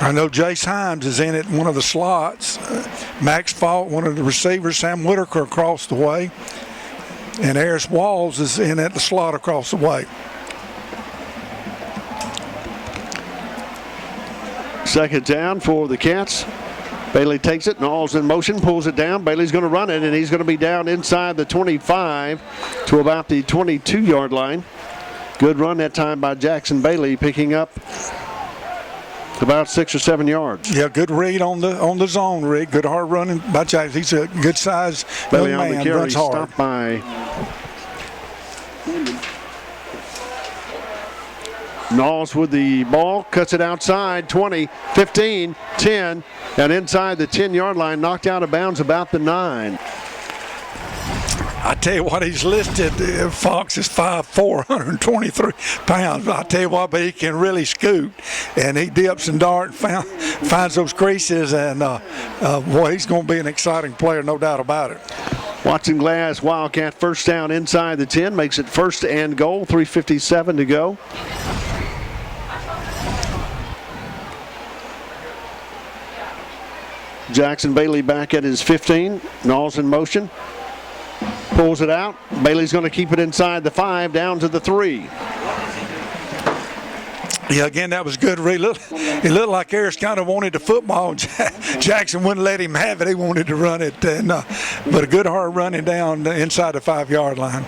I know Jace Himes is in it, one of the slots. Max Fault, one of the receivers. Sam Whitaker across the way. And Harris Walls is in at the slot across the way. Second down for the Cats. Bailey takes it, and all's in motion, pulls it down. Bailey's going to run it, and he's going to be down inside the 25 to about the 22-yard line. Good run that time by Jackson Bailey, picking up About 6 or 7 yards. Yeah, good read on the zone, Rick. Good hard running by Jackson. He's a good size Bailey young on the man, carry, runs hard. stopped by Knowles with the ball, cuts it outside, 20, 15, 10, and inside the 10-yard line, knocked out of bounds about the 9. I tell you what, he's listed, Fox is 5'4", 123 pounds. I tell you what, but he can really scoot, and he dips and darts, finds those creases, and boy, he's going to be an exciting player, no doubt about it. Watson Glass, Wildcat first down inside the 10, makes it first and goal, 3:57 to go. Jackson Bailey back at his 15, Knowles in motion. Pulls it out. Bailey's going to keep it inside the 5, down to the 3. Yeah, again, that was good. It looked like Harris kind of wanted the football. Jackson wouldn't let him have it. He wanted to run it. And, but a good hard running down inside the 5-yard line.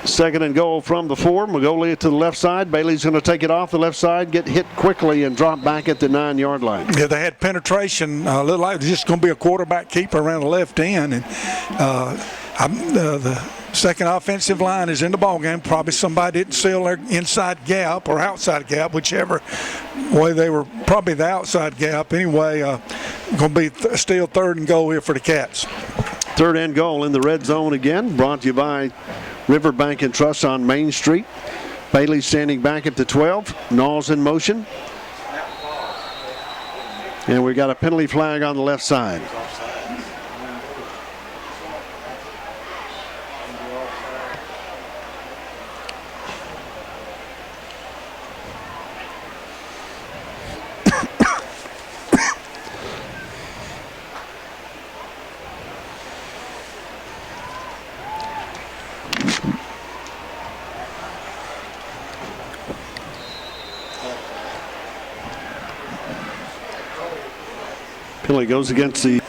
Second and goal from the 4. Magnolia to the left side. Bailey's going to take it off the left side, get hit quickly, and drop back at the 9-yard line. Yeah, they had penetration. Looked like it's just going to be a quarterback keeper around the left end. And the second offensive line is in the ballgame. Probably somebody didn't seal their inside gap or outside gap, whichever way they were. Probably the outside gap. Anyway, going to be still third and goal here for the Cats. Third and goal in the red zone again. Brought to you by Riverbank and Trust on Main Street. Bailey standing back at the 12. Knowles in motion. And we got a penalty flag on the left side. Penalty goes against the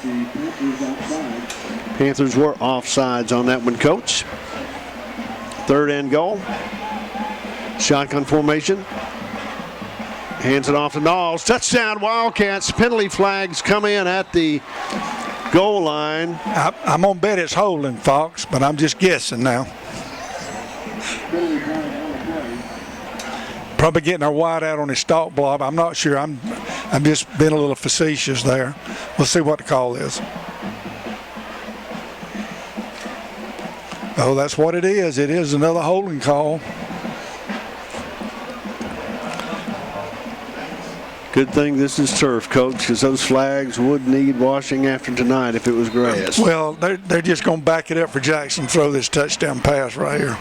Panthers. Were offsides on that one, Coach. Third and goal. Shotgun formation. Hands it off to Knowles. Touchdown, Wildcats. Penalty flags come in at the goal line. I'm going to bet it's holding, Fox, but I'm just guessing now. Probably getting our wide out on his stalk block. I'm not sure. I'm just being a little facetious there. We'll see what the call is. Oh, that's what it is. It is another holding call. Good thing this is turf, Coach, because those flags would need washing after tonight if it was grass. Well, they're just going to back it up for Jackson, throw this touchdown pass right here.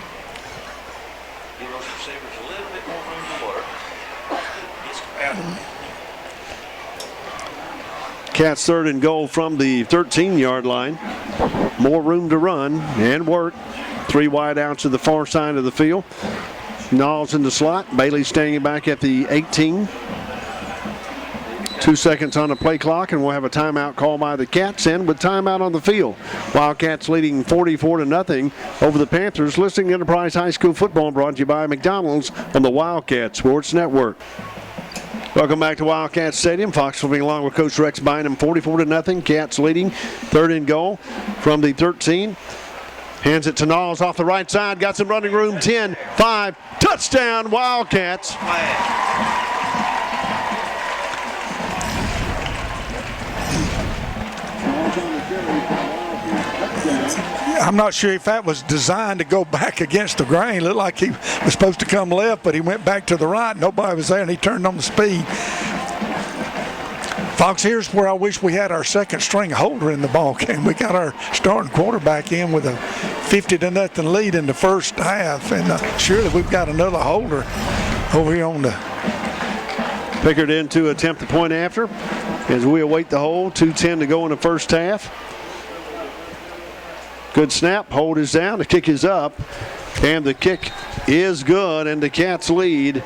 Cats third and goal from the 13-yard line. More room to run and work. 3 wide outs to the far side of the field. Knowles in the slot. Bailey standing back at the 18. 2 seconds on the play clock, and we'll have a timeout call by the Cats, and with timeout on the field. Wildcats leading 44-0 over the Panthers. Listening to Enterprise High School football brought to you by McDonald's on the Wildcat Sports Network. Welcome back to Wildcat Stadium. Foxville being along with Coach Rex Bynum, 44-0. Cats leading, third and goal from the 13. Hands it to Knowles off the right side. Got some running room. 10, 5, touchdown Wildcats. I'm not sure if that was designed to go back against the grain. It looked like he was supposed to come left, but he went back to the right. Nobody was there, and he turned on the speed. Fox, here's where I wish we had our second string holder in the ball game. We got our starting quarterback in with a 50-0 lead in the first half, and surely we've got another holder over here on the. Pickard in to attempt the point after as we await the hold. 2:10 to go in the first half. Good snap. Hold is down. The kick is up. And the kick is good, and the Cats lead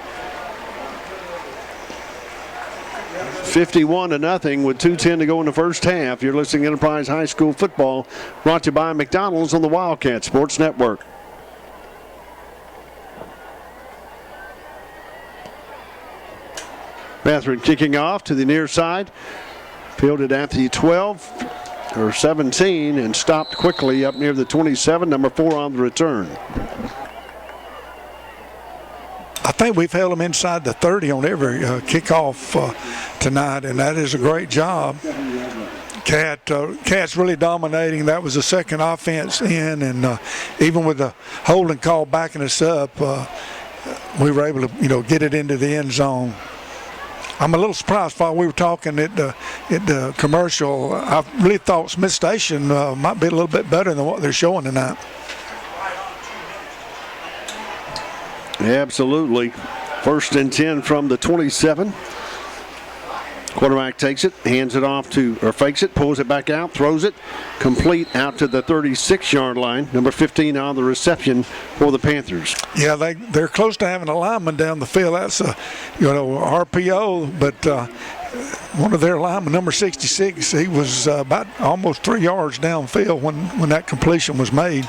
51-0 with 2:10 to go in the first half. You're listening to Enterprise High School football, brought to you by McDonald's on the Wildcat Sports Network. Bathurst kicking off to the near side. Fielded at the 12 or 17 and stopped quickly up near the 27. Number 4 on the return. I think we've held them inside the 30 on every kickoff tonight, and that is a great job. Cats really dominating. That was the second offense in, and even with the holding call backing us up, we were able to, get it into the end zone. I'm a little surprised while we were talking at the commercial. I really thought Smith Station might be a little bit better than what they're showing tonight. Absolutely. 1st and 10 from the 27. Quarterback takes it, hands it off fakes it, pulls it back out, throws it, complete out to the 36-yard line. Number 15 on the reception for the Panthers. Yeah, they're close to having a lineman down the field. That's RPO, but one of their linemen, number 66, he was about almost 3 yards downfield when that completion was made.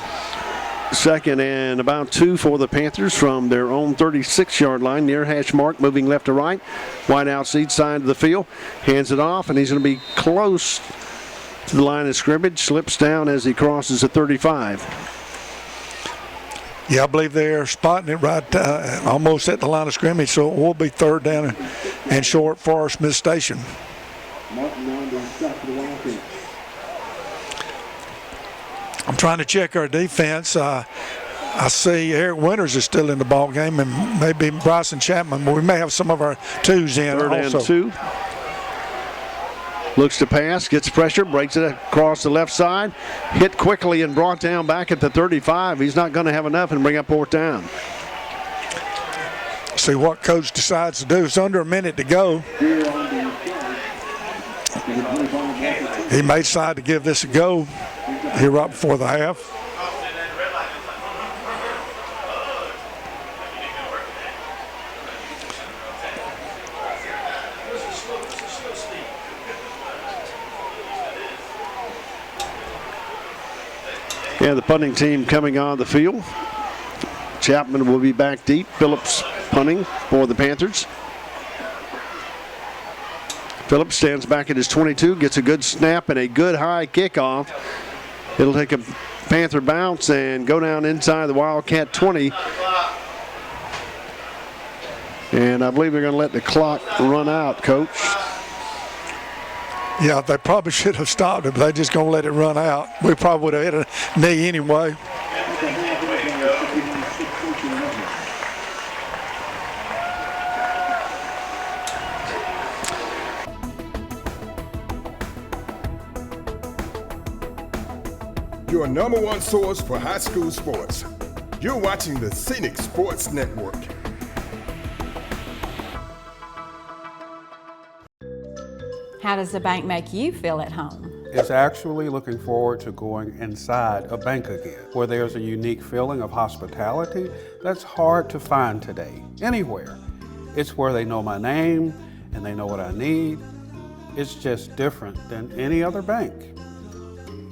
2nd and about 2 for the Panthers from their own 36-yard line, near hash mark, moving left to right. Wide outside side of the field, hands it off, and he's going to be close to the line of scrimmage. Slips down as he crosses the 35. Yeah, I believe they're spotting it right almost at the line of scrimmage, so it will be 3rd down and short for Smith Station. I'm trying to check our defense. I see Eric Winters is still in the ball game, and maybe Bryson Chapman. But we may have some of our twos in 3rd also. and 2. Looks to pass, gets pressure, breaks it across the left side. Hit quickly and brought down back at the 35. He's not going to have enough and bring up 4th down. See what coach decides to do. It's under a minute to go. He may decide to give this a go here right before the half. Yeah, the punting team coming on the field. Chapman will be back deep. Phillips punting for the Panthers. Phillips stands back at his 22, gets a good snap and a good high kickoff. It'll take a Panther bounce and go down inside the Wildcat 20. And I believe they're going to let the clock run out, Coach. Yeah, they probably should have stopped it, but they're just going to let it run out. We probably would have hit a knee anyway. Your number 1 source for high school sports. You're watching the Scenic Sports Network. How does the bank make you feel at home? It's actually looking forward to going inside a bank again, where there's a unique feeling of hospitality that's hard to find today, anywhere. It's where they know my name and they know what I need. It's just different than any other bank.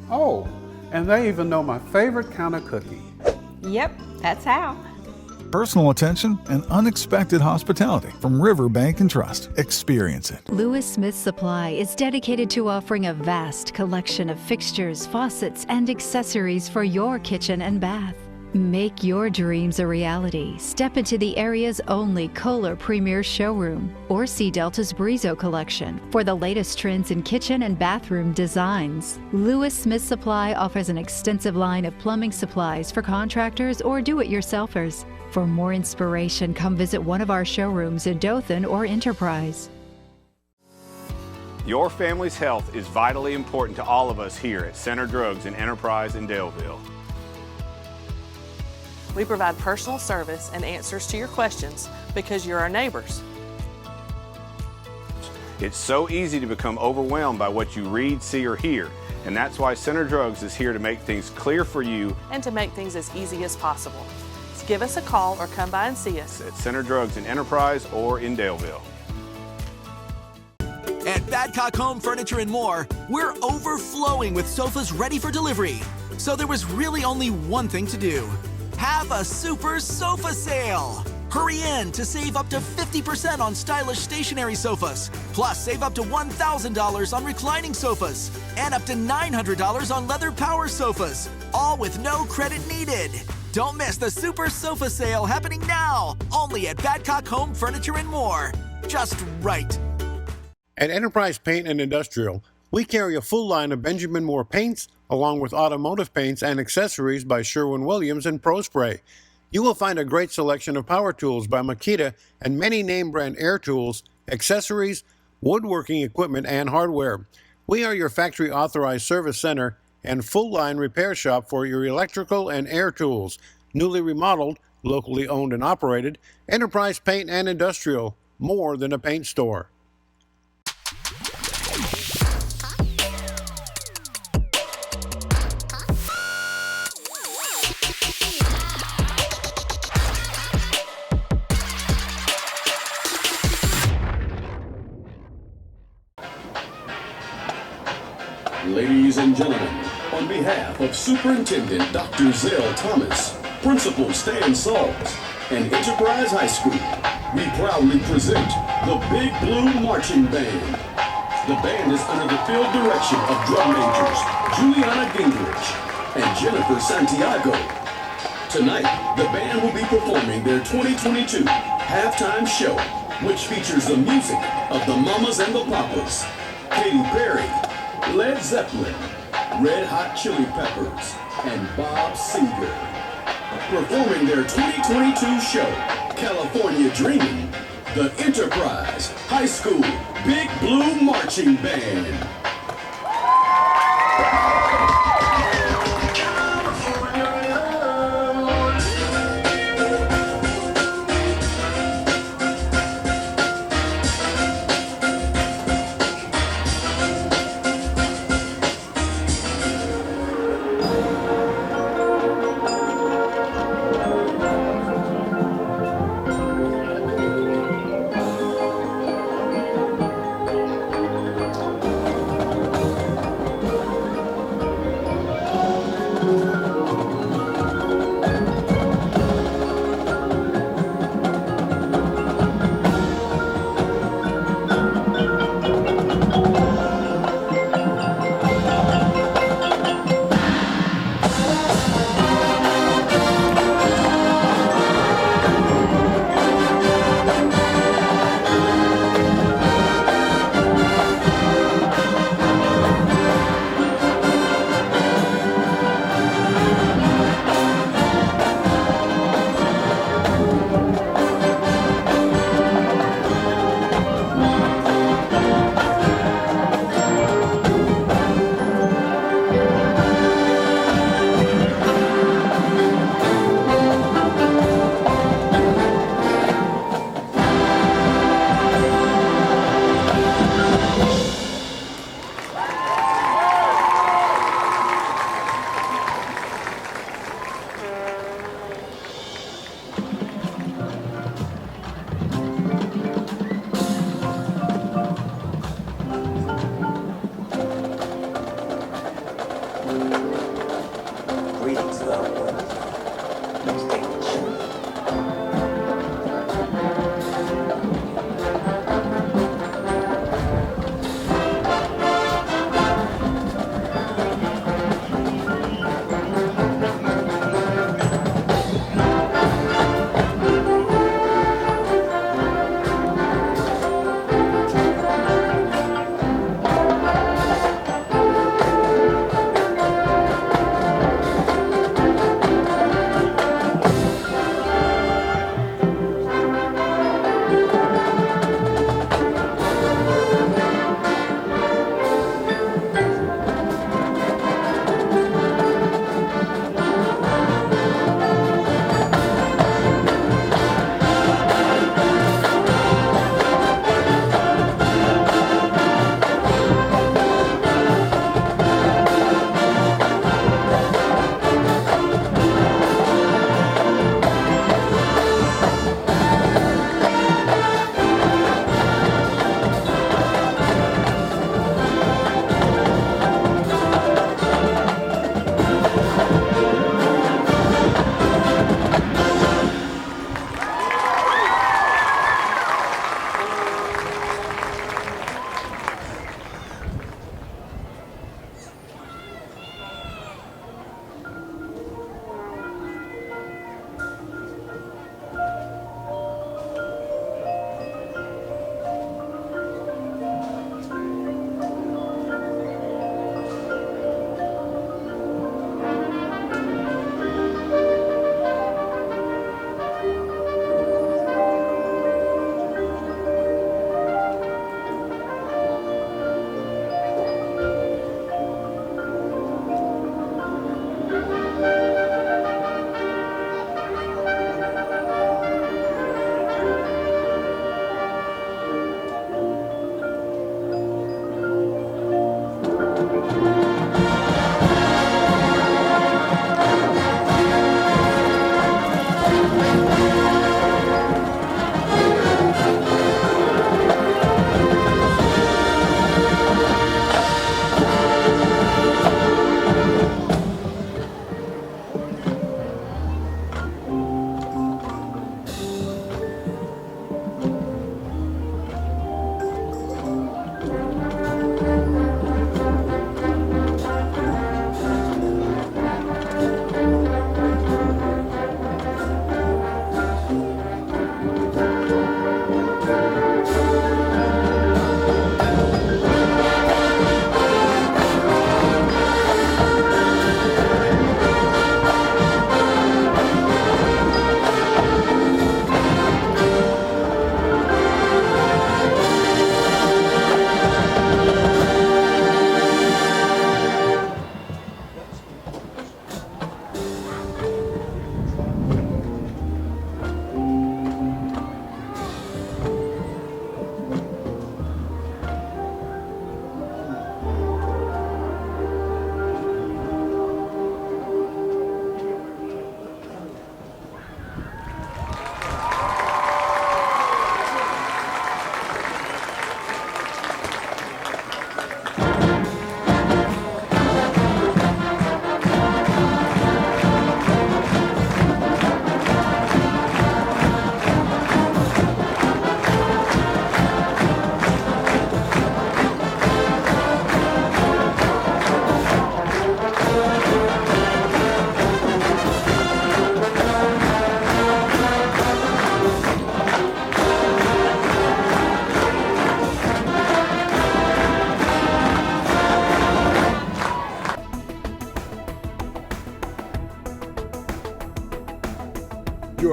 Oh, and they even know my favorite kind of cookie. Yep, that's how. Personal attention and unexpected hospitality from River Bank and Trust. Experience it. Lewis Smith Supply is dedicated to offering a vast collection of fixtures, faucets, and accessories for your kitchen and bath. Make your dreams a reality. Step into the area's only Kohler Premier Showroom or see Delta's Brizo collection for the latest trends in kitchen and bathroom designs. Lewis Smith Supply offers an extensive line of plumbing supplies for contractors or do-it-yourselfers. For more inspiration, come visit one of our showrooms in Dothan or Enterprise. Your family's health is vitally important to all of us here at Center Drugs and Enterprise in Daleville. We provide personal service and answers to your questions because you're our neighbors. It's so easy to become overwhelmed by what you read, see, or hear, and that's why Center Drugs is here to make things clear for you and to make things as easy as possible. questions, give us a call or come by and see us. At Center Drugs in Enterprise or in Daleville. At Badcock Home Furniture and More, we're overflowing with sofas ready for delivery. So there was really only one thing to do. Have a super sofa sale. Hurry in to save up to 50% on stylish stationary sofas. Plus, save up to $1,000 on reclining sofas. And up to $900 on leather power sofas. All with no credit needed. Don't miss the super sofa sale happening now. Only at Badcock Home Furniture and More. Just right. At Enterprise Paint and Industrial, we carry a full line of Benjamin Moore paints, along with automotive paints and accessories by Sherwin-Williams and ProSpray. You will find a great selection of power tools by Makita and many name brand air tools, accessories, woodworking equipment, and hardware. We are your factory authorized service center and full line repair shop for your electrical and air tools. Newly remodeled, locally owned and operated, Enterprise Paint and Industrial, more than a paint store. Ladies and gentlemen, on behalf of Superintendent Dr. Zell Thomas, Principal Stan Salts, and Enterprise High School, we proudly present the Big Blue Marching Band. The band is under the field direction of drum majors Juliana Gingrich and Jennifer Santiago. Tonight, the band will be performing their 2022 halftime show, which features the music of the Mamas and the Papas, Katy Perry, Led Zeppelin, Red Hot Chili Peppers, and Bob Seger. Performing their 2022 show, California Dreaming, the Enterprise High School Big Blue Marching Band.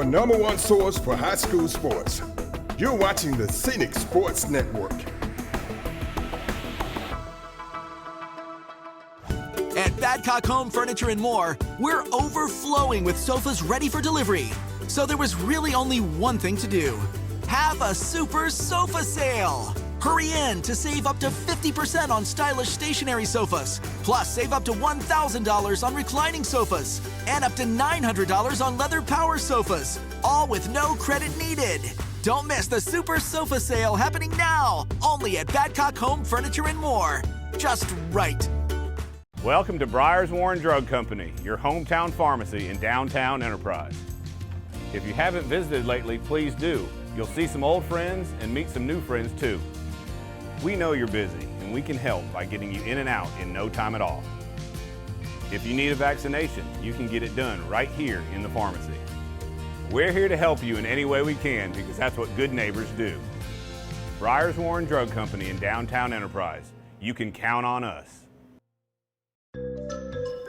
number one source for high school sports. You're watching the Scenic Sports Network. At Badcock Home Furniture and More, we're overflowing with sofas ready for delivery. So there was really only one thing to do. Have a super sofa sale. Hurry in to save up to 50% on stylish stationary sofas. Plus, save up to $1,000 on reclining sofas. And up to $900 on leather power sofas. All with no credit needed. Don't miss the super sofa sale happening now. Only at Badcock Home Furniture and More. Just right. Welcome to Briars Warren Drug Company, your hometown pharmacy in downtown Enterprise. If you haven't visited lately, please do. You'll see some old friends and meet some new friends too. We know you're busy, and we can help by getting you in and out in no time at all. If you need a vaccination, you can get it done right here in the pharmacy. We're here to help you in any way we can because that's what good neighbors do. Briars Warren Drug Company in downtown Enterprise. You can count on us.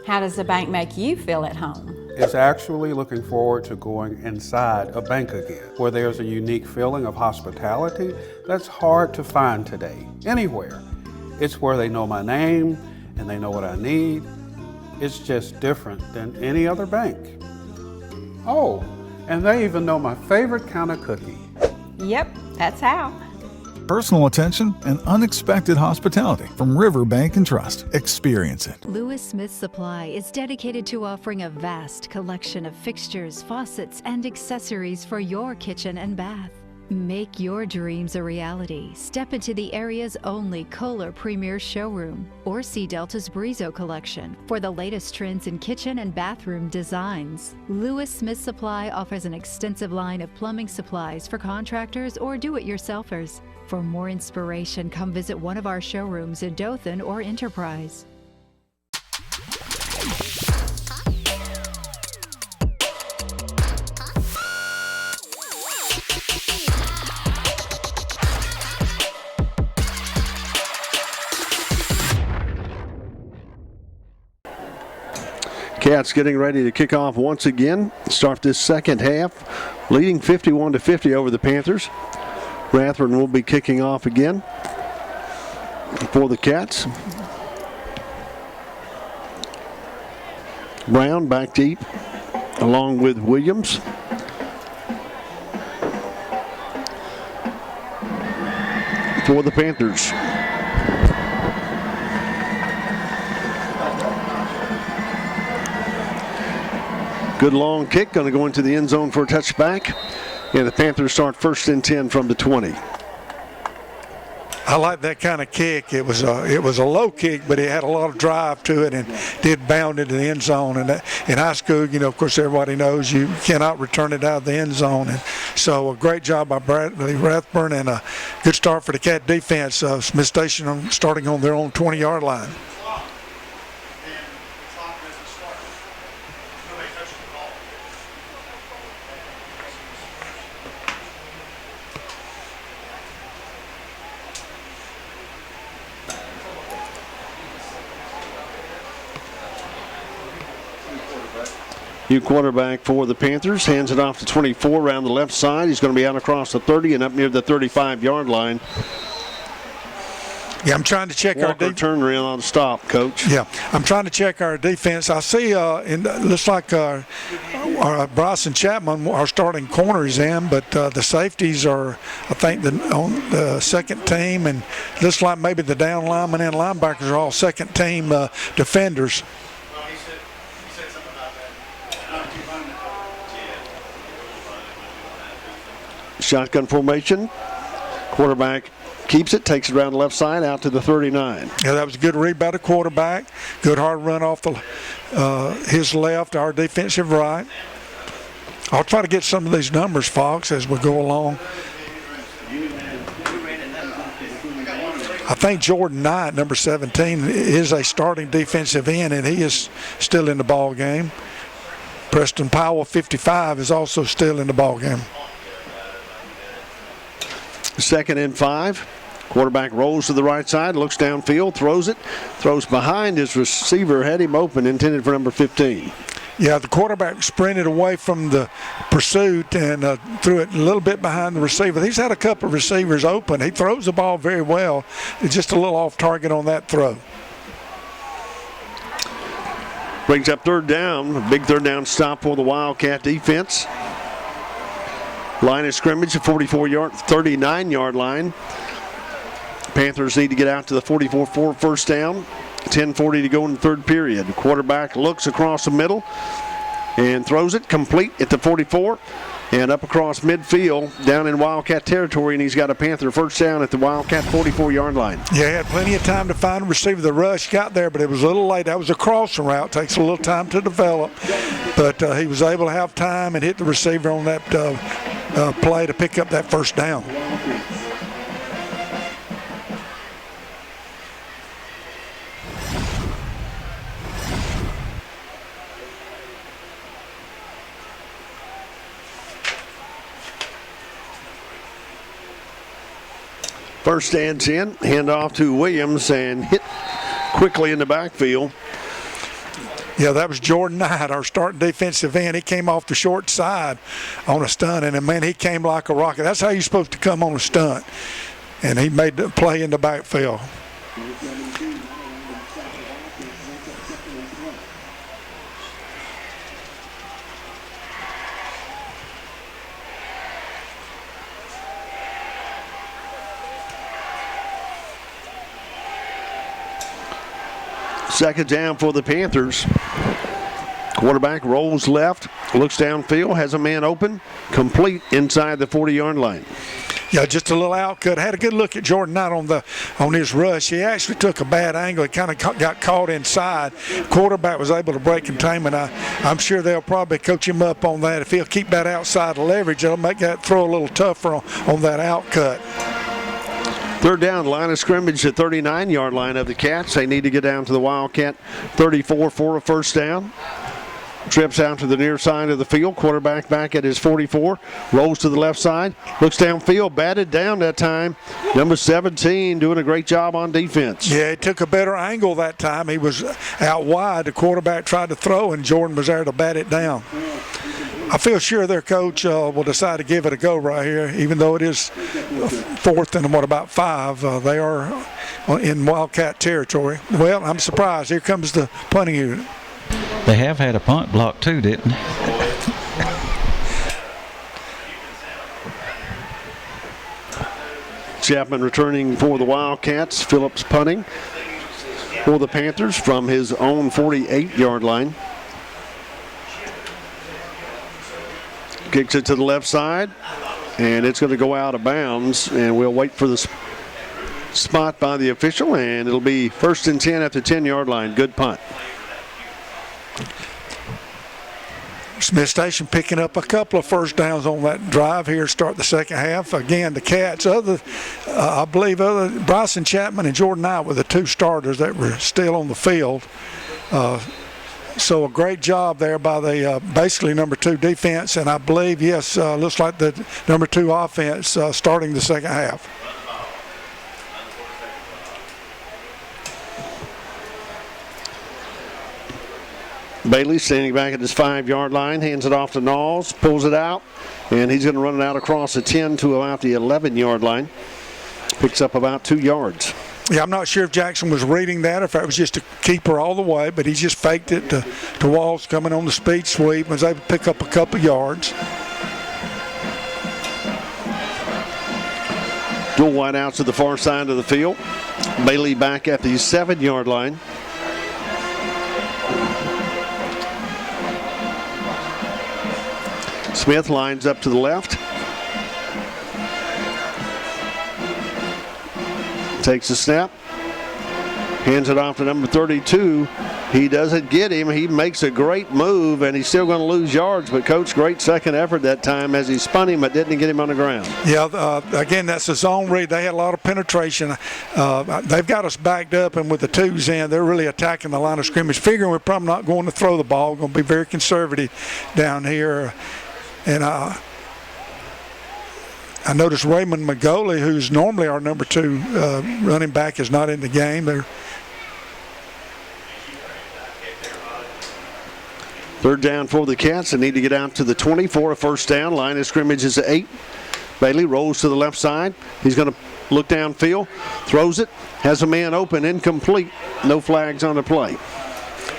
How does the bank make you feel at home? It's actually looking forward to going inside a bank again, where there's a unique feeling of hospitality that's hard to find today, anywhere. It's where they know my name and they know what I need. It's just different than any other bank. Oh, and they even know my favorite kind of cookie. Yep, that's how. Personal attention and unexpected hospitality from River Bank and Trust. Experience it. Lewis Smith Supply is dedicated to offering a vast collection of fixtures, faucets, and accessories for your kitchen and bath. Make your dreams a reality. Step into the area's only Kohler Premier showroom or see Delta's Brizo collection for the latest trends in kitchen and bathroom designs. Lewis Smith Supply offers an extensive line of plumbing supplies for contractors or do-it-yourselfers. For more inspiration, come visit one of our showrooms in Dothan or Enterprise. Cats getting ready to kick off once again. Start this second half, leading 51-50 over the Panthers. Rathburn will be kicking off again for the Cats. Brown back deep along with Williams. For the Panthers. Good long kick, going to go into the end zone for a touchback. And the Panthers start 1st and 10 from the 20. I like that kind of kick. It was a low kick, but it had a lot of drive to it and did bound into the end zone. And in high school, you know, of course, everybody knows you cannot return it out of the end zone. And so a great job by Bradley Rathburn and a good start for the Cat defense. Smith Station starting on their own 20-yard line. New quarterback for the Panthers. Hands it off to 24 around the left side. He's going to be out across the 30 and up near the 35-yard line. Yeah, I'm trying to check our defense. Turn around on stop, Coach. Yeah, I'm trying to check our defense. I see looks like our Bryson Chapman, our starting corner, is in, but the safeties are, I think, on the second team, and looks like maybe the down linemen and linebackers are all second team defenders. Shotgun formation. Quarterback keeps it, takes it around the left side, out to the 39. Yeah, that was a good read by the quarterback. Good hard run off his left, our defensive right. I'll try to get some of these numbers, Fox, as we go along. I think Jordan Knight, number 17, is a starting defensive end, and he is still in the ball game. Preston Powell, 55, is also still in the ball game. 2nd and 5. Quarterback rolls to the right side, looks downfield, throws it, throws behind his receiver, had him open, intended for number 15. Yeah, the quarterback sprinted away from the pursuit and threw it a little bit behind the receiver. He's had a couple of receivers open. He throws the ball very well. It's just a little off target on that throw. Brings up third down. A big third down stop for the Wildcat defense. Line of scrimmage, a 39-yard line. Panthers need to get out to the 44 for first down. 10:40 to go in the third period. The quarterback looks across the middle and throws it complete at the 44 and up across midfield down in Wildcat territory, and he's got a Panther first down at the Wildcat 44-yard line. Yeah, he had plenty of time to find a receiver. The rush got there, but it was a little late. That was a crossing route. Takes a little time to develop, but he was able to have time and hit the receiver on that play to pick up that first down. First and 10, hand off to Williams and hit quickly in the backfield. Yeah, that was Jordan Knight, our starting defensive end. He came off the short side on a stunt, and man, he came like a rocket. That's how you're supposed to come on a stunt. And he made the play in the backfield. Second down for the Panthers. Quarterback rolls left, looks downfield, has a man open, complete inside the 40-yard line. Yeah, just a little outcut. Had a good look at Jordan Knight on his rush. He actually took a bad angle. He kind of got caught inside. Quarterback was able to break containment. I'm sure they'll probably coach him up on that. If he'll keep that outside leverage, it'll make that throw a little tougher on that outcut. Third down, line of scrimmage, the 39-yard line of the Cats. They need to get down to the Wildcat 34 for a first down. Trips out to the near side of the field. Quarterback back at his 44. Rolls to the left side. Looks downfield. Batted down that time. Number 17 doing a great job on defense. Yeah, he took a better angle that time. He was out wide. The quarterback tried to throw, and Jordan was there to bat it down. I feel sure their coach will decide to give it a go right here, even though it is fourth and about 5. They are in Wildcat territory. Well, I'm surprised. Here comes the punting unit. They have had a punt block too, didn't they? Chapman returning for the Wildcats. Phillips punting for the Panthers from his own 48-yard line. Kicks it to the left side, and it's going to go out of bounds, and we'll wait for the spot by the official, and it'll be first and 10 at the 10-yard line. Good punt. Smith Station picking up a couple of first downs on that drive here to start the second half. Again, the Cats, I believe Bryson Chapman and Jordan Knight were the two starters that were still on the field. So a great job there by the basically number 2 defense, and I believe, yes, looks like the number 2 offense starting the second half. Bailey standing back at his 5-yard line, hands it off to Knowles, pulls it out, and he's going to run it out across the 10 to about the 11-yard line. Picks up about 2 yards. Yeah, I'm not sure if Jackson was reading that or if that was just a keeper all the way, but he just faked it to Walls coming on the speed sweep and was able to pick up a couple yards. Dual wideouts to the far side of the field. Bailey back at the 7-yard line. Smith lines up to the left. Takes a snap. Hands it off to number 32. He doesn't get him. He makes a great move, and he's still going to lose yards. But, Coach, great second effort that time as he spun him but didn't get him on the ground. Yeah, again, that's a zone read. They had a lot of penetration. They've got us backed up, and with the 2s in, they're really attacking the line of scrimmage, figuring we're probably not going to throw the ball. Going to be very conservative down here. And I noticed Raymond Magoli, who's normally our number 2 running back, is not in the game. Third down for the Cats. They need to get out to the 20 for a first down. Line of scrimmage is 8. Bailey rolls to the left side. He's going to look downfield, throws it, has a man open, incomplete. No flags on the play.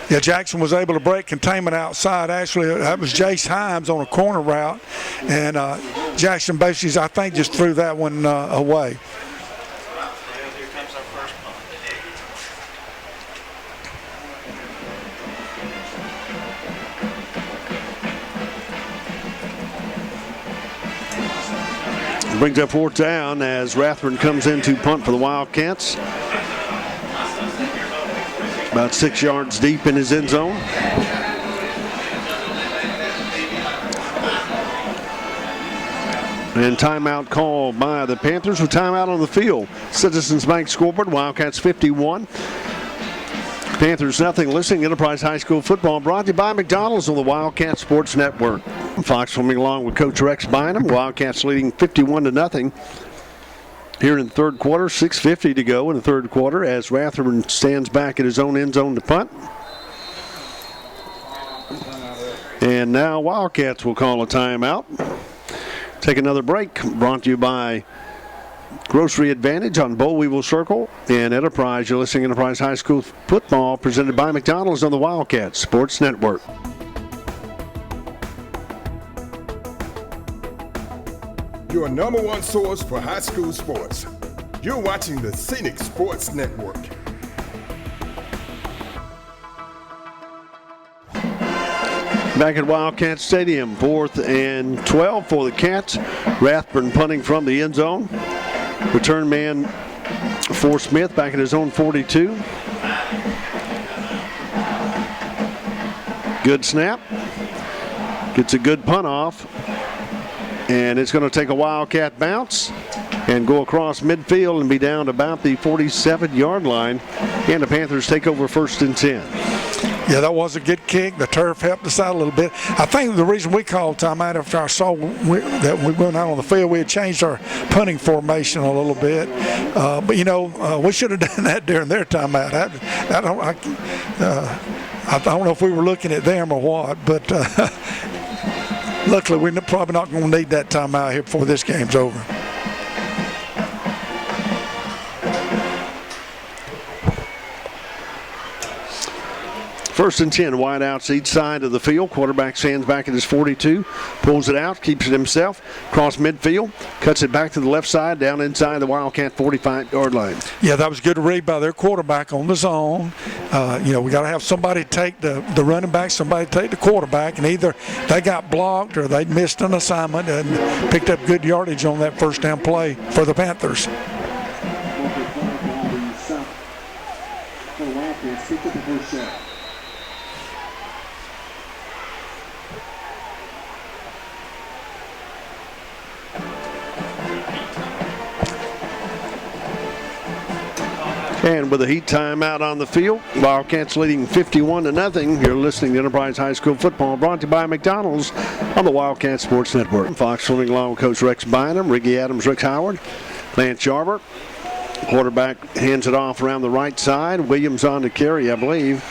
Yeah, Jackson was able to break containment outside. Actually, that was Jace Himes on a corner route, and Jackson basically, I think, just threw that one away. Brings up fourth down as Rathburn comes in to punt for the Wildcats. About 6 yards deep in his end zone. And timeout call by the Panthers with timeout on the field. Citizens Bank scoreboard, Wildcats 51. Panthers nothing. Listening to Enterprise High School football brought to you by McDonald's on the Wildcat Sports Network. Fox swimming along with Coach Rex Bynum. Wildcats leading 51-0 here in the third quarter. 6:50 to go in the third quarter as Rathburn stands back at his own end zone to punt. And now Wildcats will call a timeout. Take another break. Brought to you by Grocery Advantage on Boll Weevil Circle and Enterprise. You're listening to Enterprise High School football presented by McDonald's on the Wildcat Sports Network. Your number one source for high school sports. You're watching the Scenic Sports Network. Back at Wildcat Stadium, 4th and 12 for the Cats. Rathburn punting from the end zone. Return man for Smith back at his own 42. Good snap. Gets a good punt off. And it's going to take a Wildcat bounce and go across midfield and be down to about the 47-yard line. And the Panthers take over 1st and 10. Yeah, that was a good kick. The turf helped us out a little bit. I think the reason we called timeout after I saw that we went out on the field, we had changed our punting formation a little bit. But, you know, we should have done that during their timeout. I don't know if we were looking at them or what, but luckily we're probably not going to need that timeout here before this game's over. First and 10, wide outs each side of the field. Quarterback stands back at his 42, pulls it out, keeps it himself, cross midfield, cuts it back to the left side, down inside the Wildcat 45-yard line. Yeah, that was a good read by their quarterback on the zone. You know, we got to have somebody take the running back, somebody take the quarterback, and either they got blocked or they missed an assignment and picked up good yardage on that first down play for the Panthers. And with a heat timeout on the field, Wildcats leading 51-0. You're listening to Enterprise High School football brought to you by McDonald's on the Wildcat Sports Network. Fox swimming along with Coach Rex Bynum, Ricky Adams, Rick Howard, Lance Yarber. Quarterback hands it off around the right side. Williams on to carry, I believe.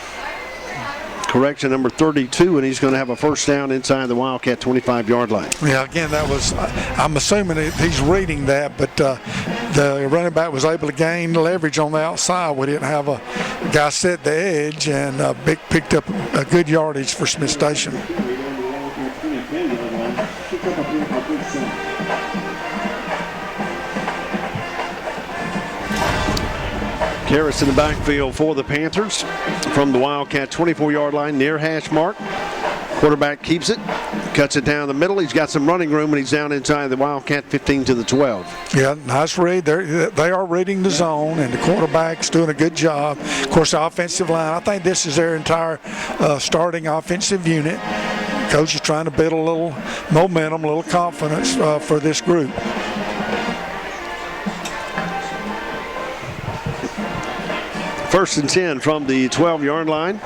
Correction, number 32, and he's going to have a first down inside the Wildcat 25-yard line. Yeah, again, that was, I'm assuming he's reading that, but the running back was able to gain leverage on the outside. We didn't have a guy set the edge, and picked up a good yardage for Smith Station. Karras in the backfield for the Panthers from the Wildcat 24-yard line near hash mark. Quarterback keeps it, cuts it down the middle. He's got some running room, and he's down inside the Wildcat 15 to the 12. Yeah, nice read. They are reading the zone, and the quarterback's doing a good job. Of course, the offensive line, I think this is their entire starting offensive unit. Coach is trying to build a little momentum, a little confidence for this group. First and 10 from the 12-yard line.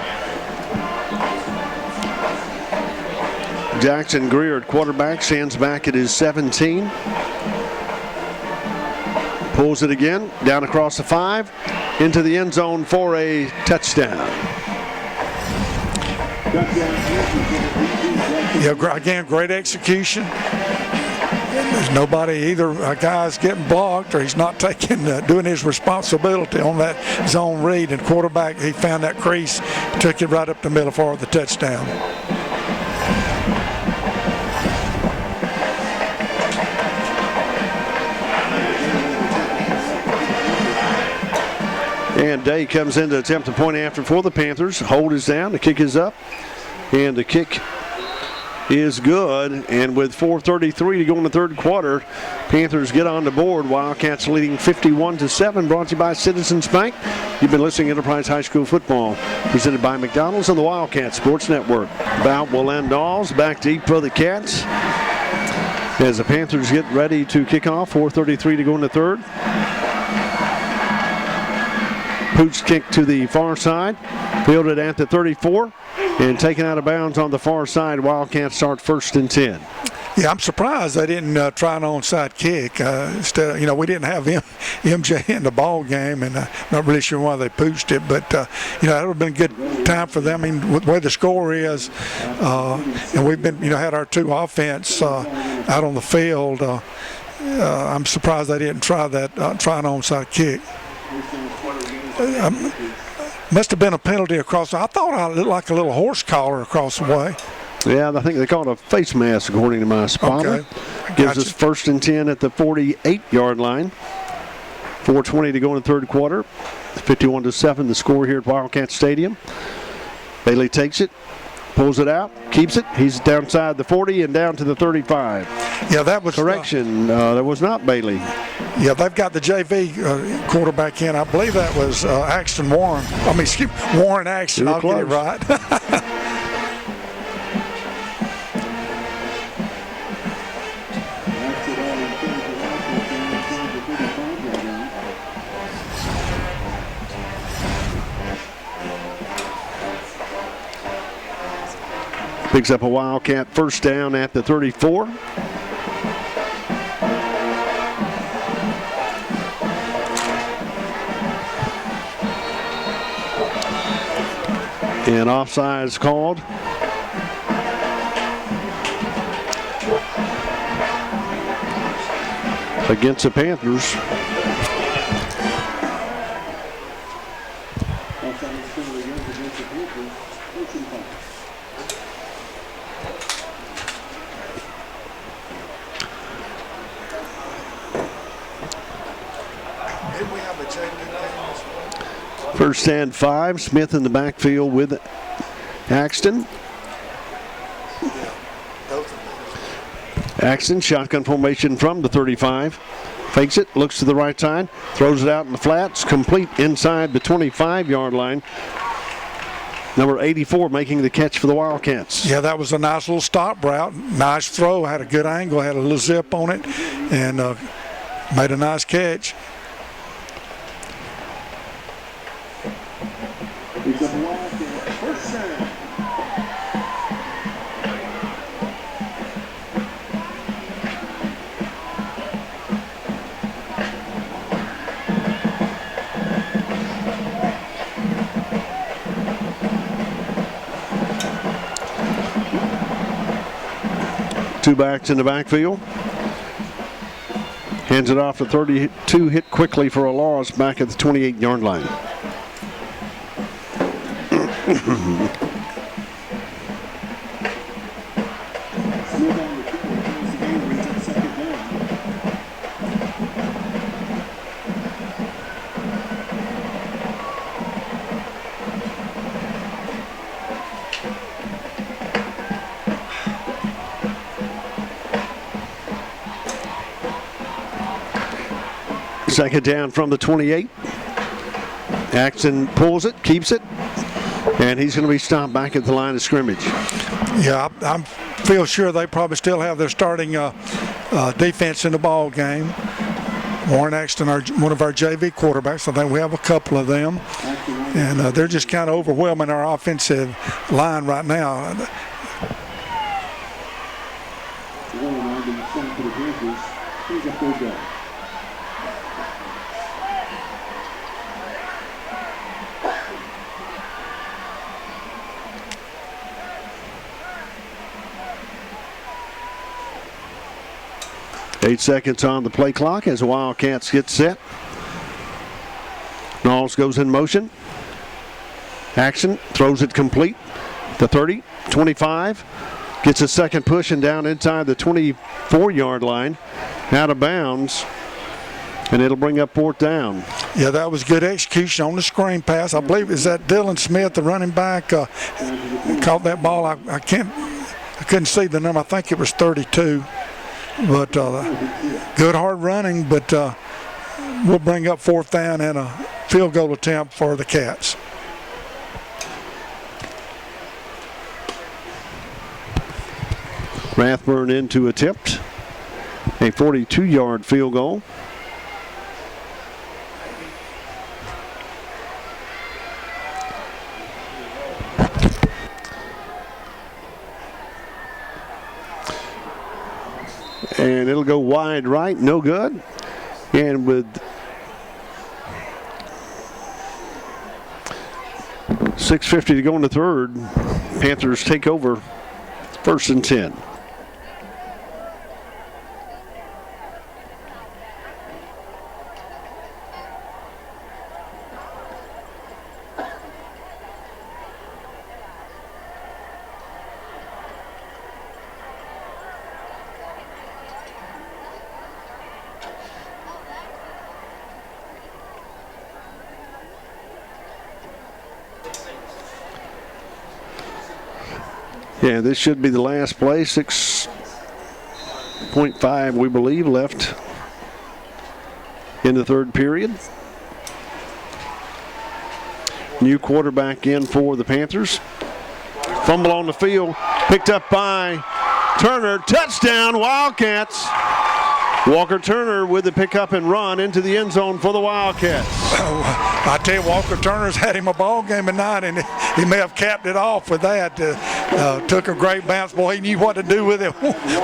Jackson Greer at quarterback, stands back at his 17. Pulls it again, down across the 5, into the end zone for a touchdown. Yeah, again, great execution. There's nobody, either a guy's getting blocked or he's not doing his responsibility on that zone read. And quarterback, he found that crease, took it right up the middle for the touchdown. And Day comes in to attempt a point after for the Panthers. Hold is down, the kick is up, and the kick is good. And with 4:33 to go in the third quarter, Panthers get on the board. Wildcats leading 51-7. Brought to you by Citizens Bank. You've been listening to Enterprise High School football, presented by McDonald's on the Wildcat Sports Network. Bout will end Dolls. Back deep for the Cats as the Panthers get ready to kick off. 4:33 to go in the third. Pooch kick to the far side, fielded at the 34, and taken out of bounds on the far side. Wildcats start 1st and 10. Yeah, I'm surprised they didn't try an onside kick. Instead, we didn't have MJ in the ball game, and not really sure why they pooched it. But that would have been a good time for them. I mean, with the way the score is, and we've been, had our two offense out on the field. I'm surprised they didn't try an onside kick. Must have been a penalty across. I thought it looked like a little horse collar across the way. Yeah, I think they called a face mask, according to my spotter. Okay. Gives us 1st and 10 at the 48-yard line. 4:20 to go in the third quarter. 51-7 the score here at Wildcat Stadium. Bailey takes it, pulls it out, keeps it. He's downside the 40 and down to the 35. Yeah, that was correction. That was not Bailey. Yeah, they've got the JV quarterback in. I believe that was Axton Warren. Warren Axton. I'll get it right. Picks up a Wildcat first down at the 34. And offsides called. Against the Panthers. First and 5. Smith in the backfield with Axton. Axton, shotgun formation from the 35. Fakes it, looks to the right side, throws it out in the flats, complete inside the 25-yard line. Number 84 making the catch for the Wildcats. Yeah, that was a nice little stop route. Nice throw, had a good angle, had a little zip on it, and made a nice catch. Two backs in the backfield. Hands it off to 32, hit quickly for a loss back at the 28-yard line. Second down from the 28. Axton pulls it, keeps it, and he's going to be stopped back at the line of scrimmage. Yeah, I feel sure they probably still have their starting defense in the ball game. Warren Axton, one of our JV quarterbacks. I think we have a couple of them, and they're just kind of overwhelming our offensive line right now. 8 seconds on the play clock as the Wildcats get set. Knowles goes in motion. Action, throws it complete. The 30, 25. Gets a second push and down inside the 24-yard line. Out of bounds. And it'll bring up fourth down. Yeah, that was good execution on the screen pass. I believe it's that Dylan Smith, the running back, caught that ball. I couldn't see the number. I think it was 32. But good hard running, but we'll bring up fourth down and a field goal attempt for the Cats. Rathburn in to attempt a 42-yard field goal. And it'll go wide right, no good. And with 6:50 to go in the third, Panthers take over 1st and 10. Yeah, this should be the last play. 6.5, we believe, left in the third period. New quarterback in for the Panthers. Fumble on the field, picked up by Turner. Touchdown, Wildcats. Walker Turner with the pickup and run into the end zone for the Wildcats. I tell you, Walker Turner's had him a ball game tonight, and he may have capped it off with that. Took a great bounce. Boy, he knew what to do with it.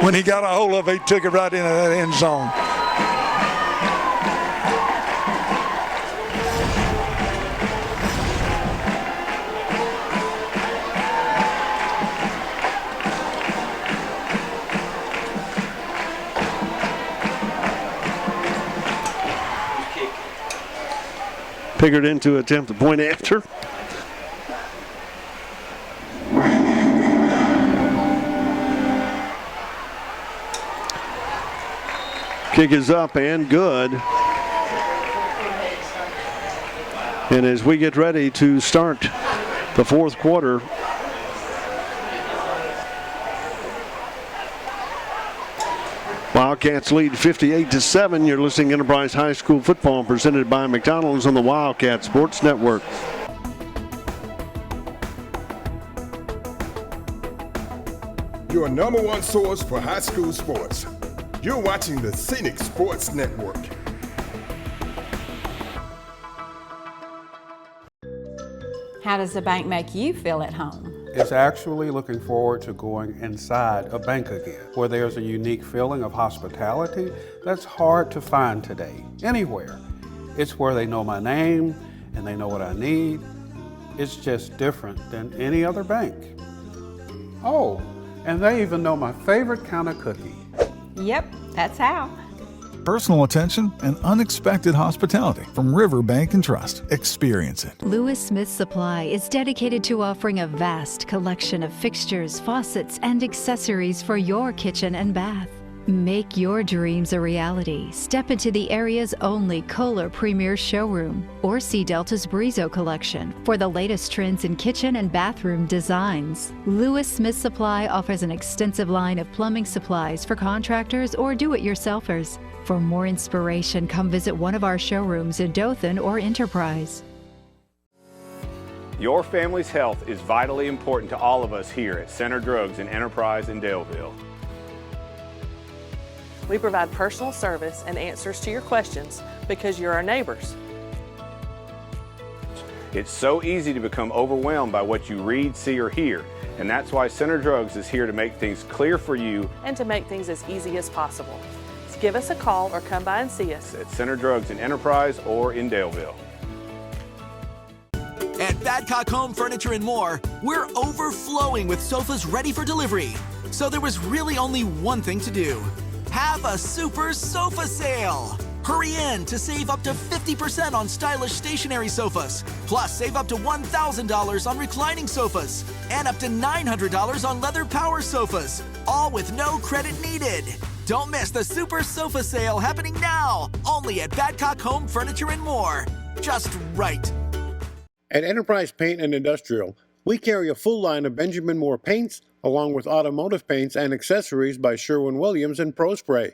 When he got a hold of it, he took it right into that end zone. Pickard in to attempt the point after. Kick is up and good. And as we get ready to start the fourth quarter, Wildcats lead 58-7. You're listening to Enterprise High School football presented by McDonald's on the Wildcat Sports Network. Your number one source for high school sports. You're watching the Scenic Sports Network. How does the bank make you feel at home? It's actually looking forward to going inside a bank again, where there's a unique feeling of hospitality that's hard to find today, anywhere. It's where they know my name and they know what I need. It's just different than any other bank. Oh, and they even know my favorite kind of cookie. Yep, that's how. Personal attention and unexpected hospitality from River Bank and Trust. Experience it. Lewis Smith Supply is dedicated to offering a vast collection of fixtures, faucets, and accessories for your kitchen and bath. Make your dreams a reality. Step into the area's only Kohler Premier Showroom or see Delta's Brizo collection for the latest trends in kitchen and bathroom designs. Lewis Smith Supply offers an extensive line of plumbing supplies for contractors or do-it-yourselfers. For more inspiration, come visit one of our showrooms in Dothan or Enterprise. Your family's health is vitally important to all of us here at Center Drugs and Enterprise in Daleville. We provide personal service and answers to your questions because you're our neighbors. It's so easy to become overwhelmed by what you read, see, or hear, and that's why Center Drugs is here to make things clear for you and to make things as easy as possible. So give us a call or come by and see us at Center Drugs in Enterprise or in Daleville. At Badcock Home Furniture and More, we're overflowing with sofas ready for delivery. So there was really only one thing to do. Have a super sofa sale! Hurry in to save up to 50% on stylish stationary sofas. Plus, save up to $1,000 on reclining sofas and up to $900 on leather power sofas. All with no credit needed. Don't miss the super sofa sale happening now. Only at Badcock Home Furniture and More. Just right. At Enterprise Paint and Industrial, we carry a full line of Benjamin Moore paints, along with automotive paints and accessories by Sherwin-Williams and ProSpray.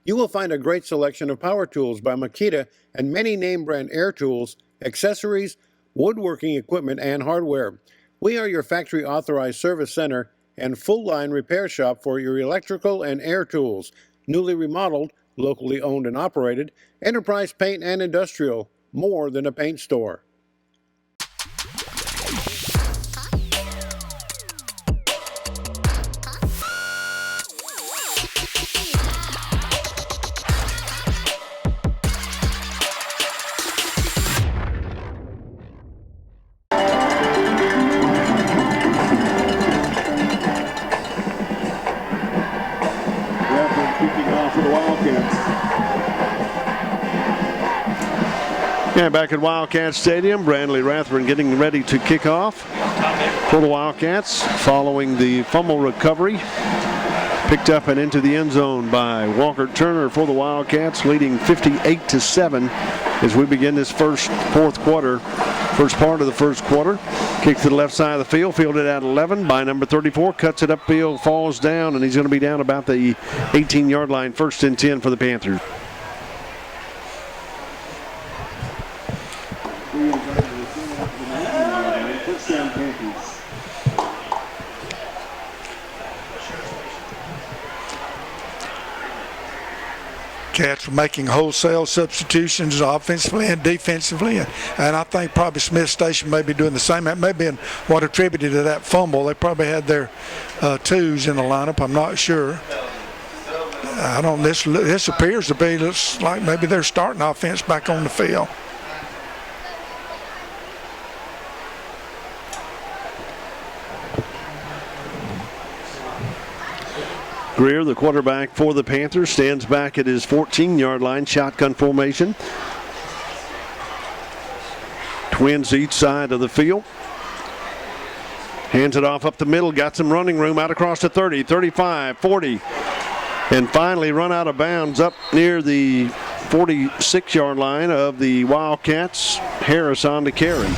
You will find a great selection of power tools by Makita and many name brand air tools, accessories, woodworking equipment, and hardware. We are your factory authorized service center and full line repair shop for your electrical and air tools. Newly remodeled, locally owned and operated, Enterprise Paint and Industrial, more than a paint store. And back at Wildcat Stadium, Brandley Rathburn getting ready to kick off for the Wildcats following the fumble recovery. Picked up and into the end zone by Walker Turner for the Wildcats, leading 58-7 as we begin this first part of the first quarter. Kick to the left side of the field, fielded at 11 by number 34, cuts it upfield, falls down, and he's going to be down about the 18-yard line, 1st and 10 for the Panthers. Cats were making wholesale substitutions offensively and defensively, and I think probably Smith Station may be doing the same. That may be what attributed to that fumble. They probably had their twos in the lineup. I'm not sure. This appears to be, looks like maybe they're starting offense back on the field. Greer, the quarterback for the Panthers, stands back at his 14-yard line, shotgun formation. Twins each side of the field. Hands it off up the middle, got some running room out across the 30, 35, 40. And finally run out of bounds up near the 46-yard line of the Wildcats. Harris on to carry.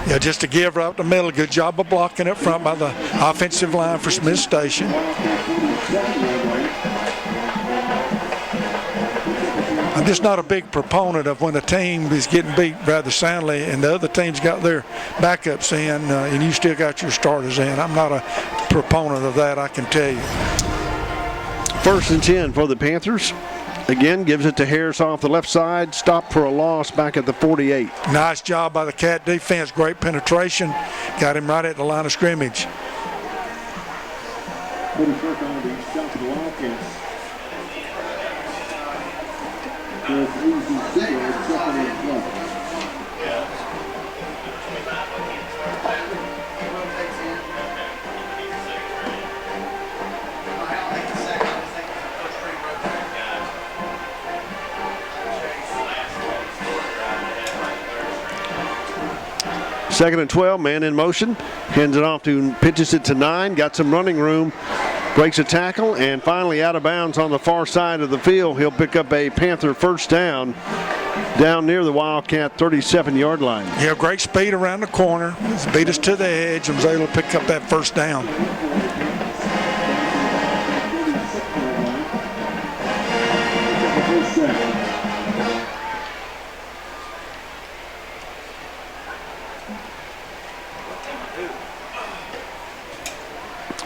Yeah, just to give right up the middle. Good job of blocking up front by the offensive line for Smith Station. I'm just not a big proponent of when a team is getting beat rather soundly and the other team's got their backups in and you still got your starters in. I'm not a proponent of that, I can tell you. 1st and 10 for the Panthers. Again, gives it to Harris off the left side. Stop for a loss back at the 48. Nice job by the Cat defense. Great penetration. Got him right at the line of scrimmage. Second and 12, man in motion. Hands it off to, pitches it to 9. Got some running room. Breaks a tackle and finally out of bounds on the far side of the field. He'll pick up a Panther first down near the Wildcat 37-yard line. Yeah, great speed around the corner. Beat us to the edge and was able to pick up that first down.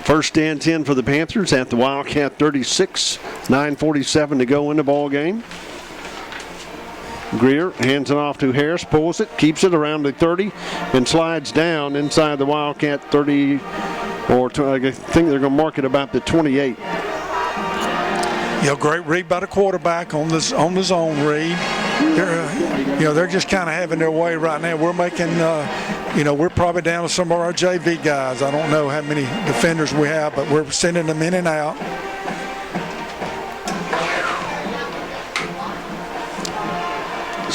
First and 10 for the Panthers at the Wildcat 36. 9:47 to go in the ball game. Greer hands it off to Harris, pulls it, keeps it around the 30, and slides down inside the Wildcat 30, or I think they're going to mark it about the 28. Great read by the quarterback on the zone read. They're just kind of having their way right now. We're making, we're probably down to some of our JV guys. I don't know how many defenders we have, but we're sending them in and out.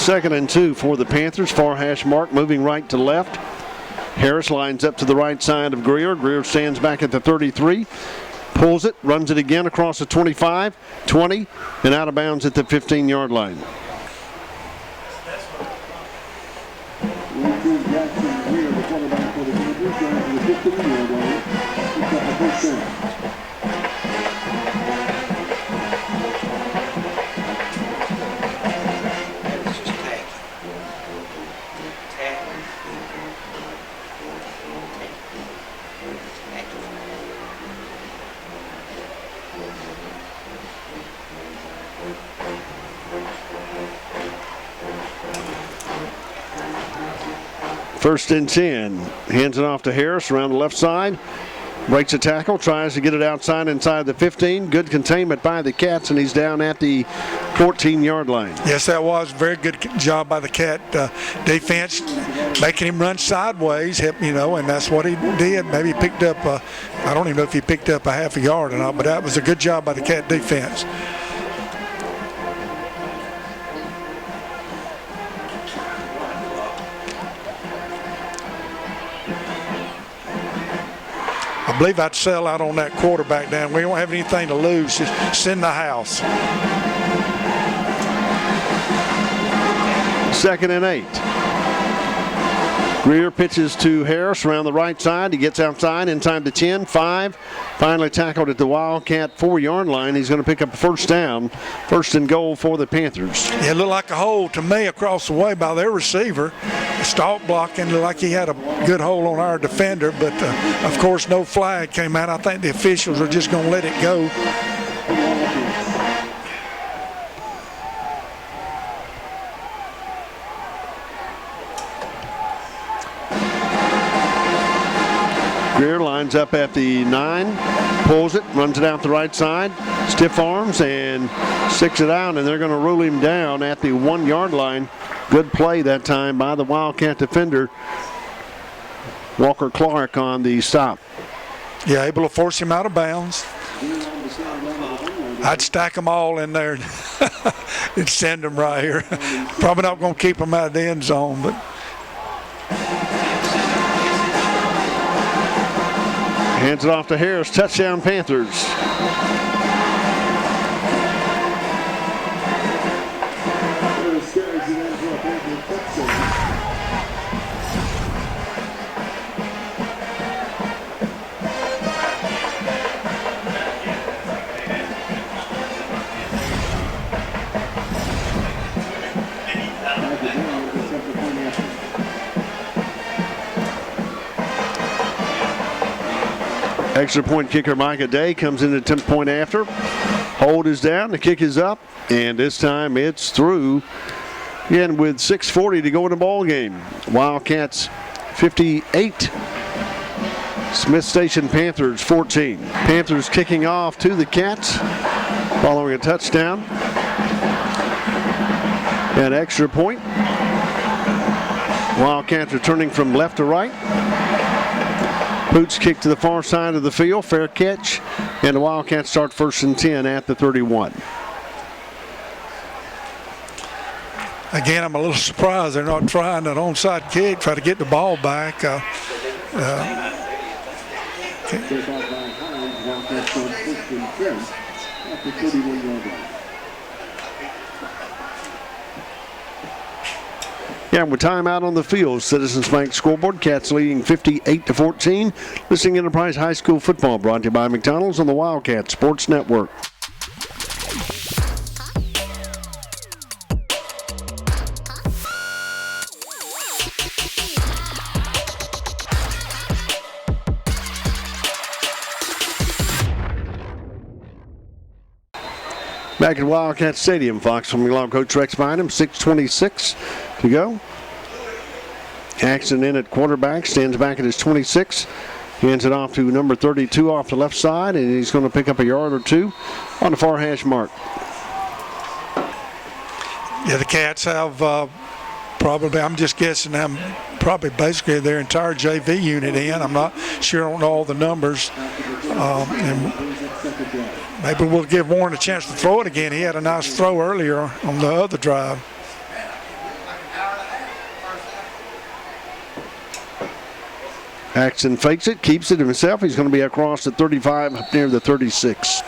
2nd and 2 for the Panthers. Far hash mark moving right to left. Harris lines up to the right side of Greer. Greer stands back at the 33. Pulls it, runs it again across the 25, 20, and out of bounds at the 15-yard line. Jackson Greer, the quarterback for the Panthers, down to the 15-yard line. Picks up a first down. First and 10. Hands it off to Harris around the left side. Breaks a tackle, tries to get it outside inside the 15. Good containment by the Cats, and he's down at the 14-yard line. Yes, that was a very good job by the Cat defense, making him run sideways, and that's what he did. Maybe he picked up, I don't even know if he picked up a half a yard or not, but that was a good job by the Cat defense. I believe I'd sell out on that quarterback down. We don't have anything to lose. Just send the house. 2nd and 8. Greer pitches to Harris around the right side. He gets outside inside the 10, 5. Finally tackled at the Wildcat 4-yard line. He's going to pick up a first down. First and goal for the Panthers. Yeah, it looked like a hole to me across the way by their receiver. Stalk blocking, looked like he had a good hole on our defender, but of course no flag came out. I think the officials are just going to let it go. Greer lines up at the 9, pulls it, runs it out the right side, stiff arms, and sticks it out, and they're going to rule him down at the 1-yard line. Good play that time by the Wildcat defender, Walker Clark, on the stop. Yeah, able to force him out of bounds. I'd stack them all in there and send them right here. Probably not going to keep them out of the end zone, but. Hands it off to Harris. Touchdown, Panthers. Extra point kicker Micah Day comes in at 10-point after. Hold is down, the kick is up, and this time it's through. Again, with 6:40 to go in the ball game. Wildcats 58. Smith Station Panthers 14. Panthers kicking off to the Cats following a touchdown. An extra point. Wildcats returning from left to right. Boots kick to the far side of the field. Fair catch. And the Wildcats start 1st and 10 at the 31. Again, I'm a little surprised they're not trying an onside kick, try to get the ball back. Yeah, with timeout on the field, Citizens Bank scoreboard. Cats leading 58-14. Listening Enterprise High School football brought to you by McDonald's on the Wildcat Sports Network. Back at Wildcat Stadium, Fox from McLaughlin, Coach Rex behind him, 6:26 to go. Axton in at quarterback, stands back at his 26. Hands it off to number 32 off the left side, and he's going to pick up a yard or two on the far hash mark. Yeah, the Cats have probably, I'm just guessing, probably basically their entire JV unit in. I'm not sure, I don't know all the numbers. And maybe we'll give Warren a chance to throw it again. He had a nice throw earlier on the other drive. Axton fakes it, keeps it himself. He's going to be across the 35 up near the 36.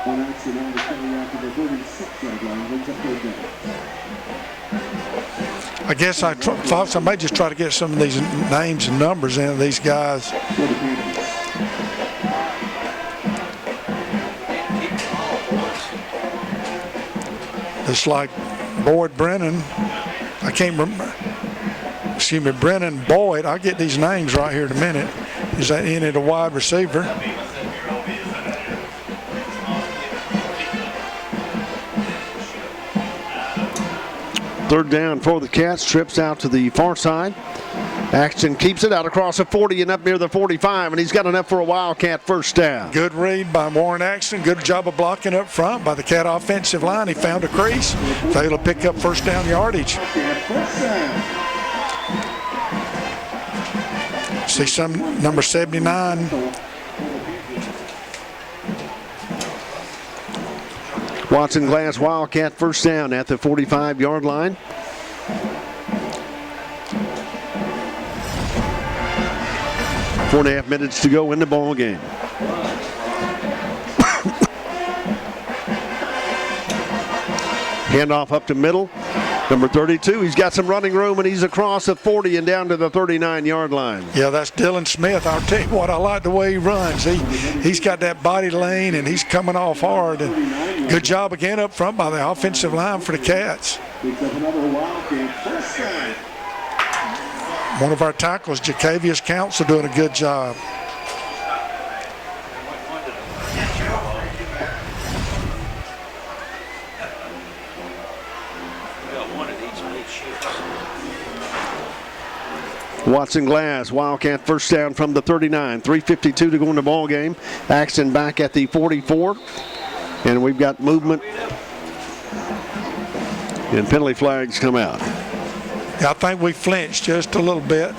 On Axton now to carry out to the 36-yard line. Brings up third down. I guess Fox, I may just try to get some of these names and numbers in of these guys. It's like Boyd Brennan. I can't remember. Excuse me, Brennan Boyd. I'll get these names right here in a minute. Is that in at a wide receiver? Third down for the Cats. Trips out to the far side. Axton keeps it out across the 40 and up near the 45, and he's got enough for a Wildcat first down. Good read by Warren Axton. Good job of blocking up front by the Cat offensive line. He found a crease. Was able to pick up first down yardage. See some number 79. Watson Glass Wildcat first down at the 45-yard line. Four and a half minutes to go in the ball game. Handoff up to middle. Number 32, he's got some running room, and he's across the 40 and down to the 39-yard line. Yeah, that's Dylan Smith. I'll tell you what, I like the way he runs. He's got that body lane, and he's coming off hard. And good job again up front by the offensive line for the Cats. One of our tackles, Jacavius Council, doing a good job. Watson Glass, Wildcat first down from the 39. 3:52 to go in the ball game. Axton back at the 44. And we've got movement. And penalty flags come out. Yeah, I think we flinched just a little bit.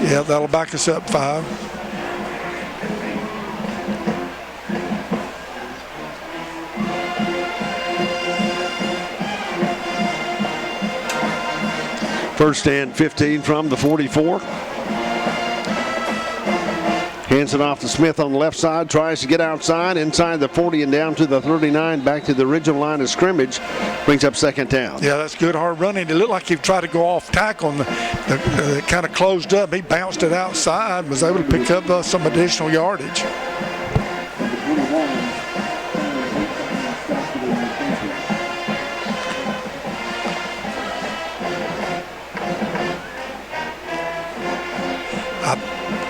Yeah, that'll back us up 5. First and 15 from the 44. Hands it off to Smith on the left side. Tries to get outside, inside the 40 and down to the 39. Back to the original line of scrimmage. Brings up second down. Yeah, that's good hard running. It looked like he tried to go off tackle and it kind of closed up. He bounced it outside, was able to pick up some additional yardage. I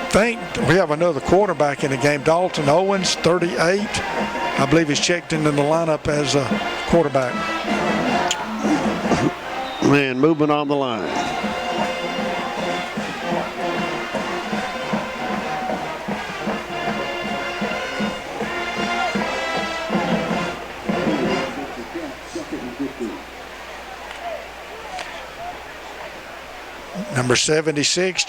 think we have another quarterback in the game. Dalton Owens, 38. I believe he's checked into the lineup as a quarterback. Man, movement on the line. Number 76,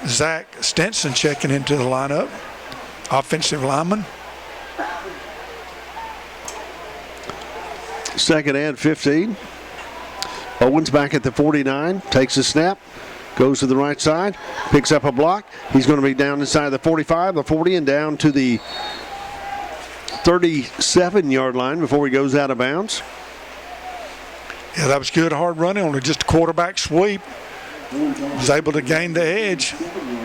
Zach Stinson checking into the lineup. Offensive lineman. Second and 15. Owens back at the 49, takes a snap, goes to the right side, picks up a block. He's going to be down inside the 45, the 40, and down to the 37-yard line before he goes out of bounds. Yeah, that was good hard running on just a quarterback sweep. Was able to gain the edge.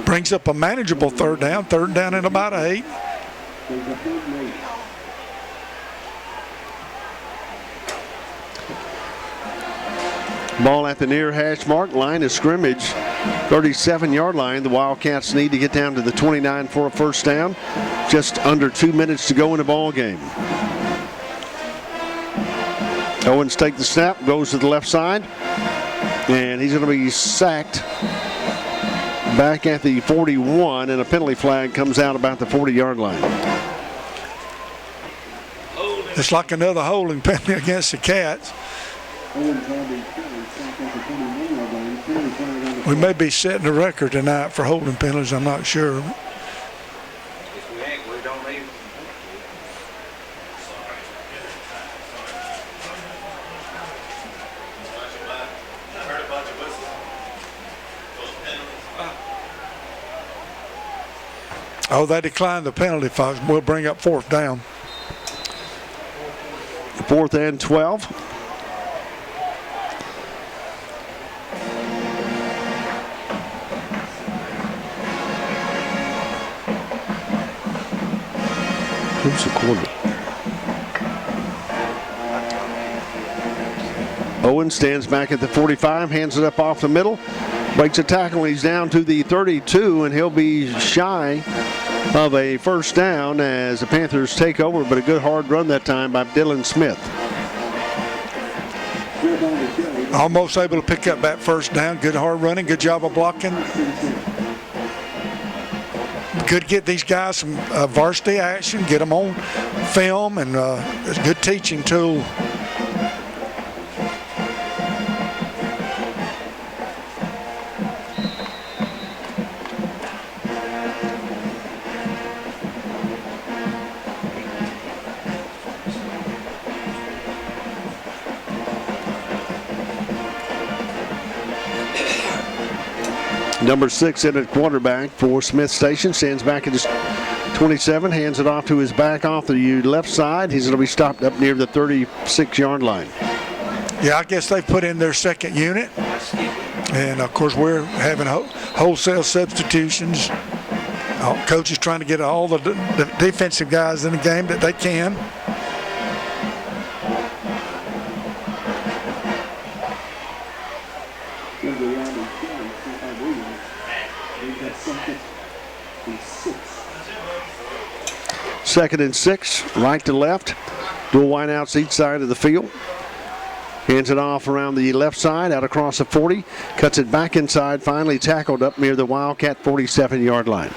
Brings up a manageable third down and about 8. Ball at the near hash mark, line of scrimmage, 37-yard line. The Wildcats need to get down to the 29 for a first down. Just under 2 minutes to go in the ball game. Owens takes the snap, goes to the left side, and he's going to be sacked back at the 41, and a penalty flag comes out about the 40-yard line. It's like another holding penalty against the Cats. We may be setting a record tonight for holding penalties, I'm not sure. Oh, they declined the penalty, folks. We'll bring up 4th down. 4th and 12. Who's the quarterback? Owen stands back at the 45, hands it up off the middle, breaks a tackle. He's down to the 32, and he'll be shy of a first down as the Panthers take over, but a good hard run that time by Dylan Smith. Almost able to pick up that first down. Good hard running, good job of blocking. Could get these guys some varsity action, get them on film, and it's a good teaching tool. Number 6 in at quarterback for Smith Station stands back at his 27, hands it off to his back off the left side. He's going to be stopped up near the 36-yard line. Yeah, I guess they've put in their second unit. And, of course, we're having wholesale substitutions. Coach is trying to get all the defensive guys in the game that they can. Second and 6, right to left. Dual wideouts each side of the field. Hands it off around the left side, out across the 40. Cuts it back inside, finally tackled up near the Wildcat 47-yard line.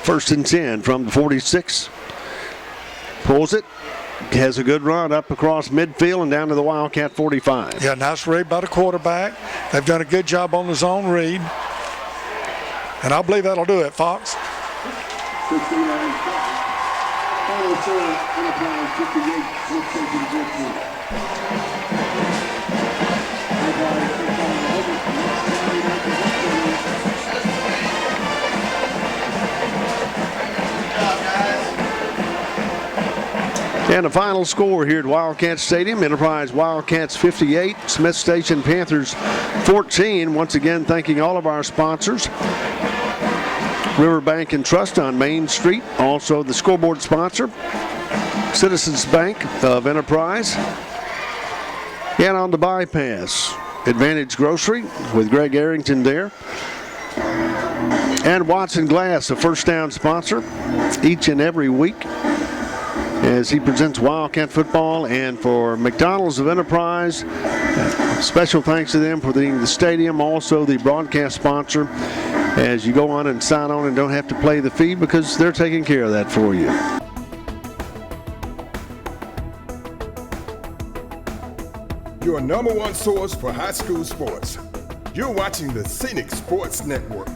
First and 10 from the 46. Pulls it. Has a good run up across midfield and down to the Wildcat 45. Yeah, nice read by the quarterback. They've done a good job on the zone read. And I believe that'll do it, Fox. And the final score here at Wildcat Stadium, Enterprise Wildcats 58, Smith Station Panthers 14. Once again, thanking all of our sponsors. Riverbank and Trust on Main Street, also the scoreboard sponsor. Citizens Bank of Enterprise. And on the bypass, Advantage Grocery with Greg Arrington there. And Watson Glass, a first down sponsor each and every week, as he presents Wildcat football. And for McDonald's of Enterprise, special thanks to them for the stadium, also the broadcast sponsor, as you go on and sign on and don't have to pay the fee because they're taking care of that for you. Your #1 source for high school sports. You're watching the Scenic Sports Network.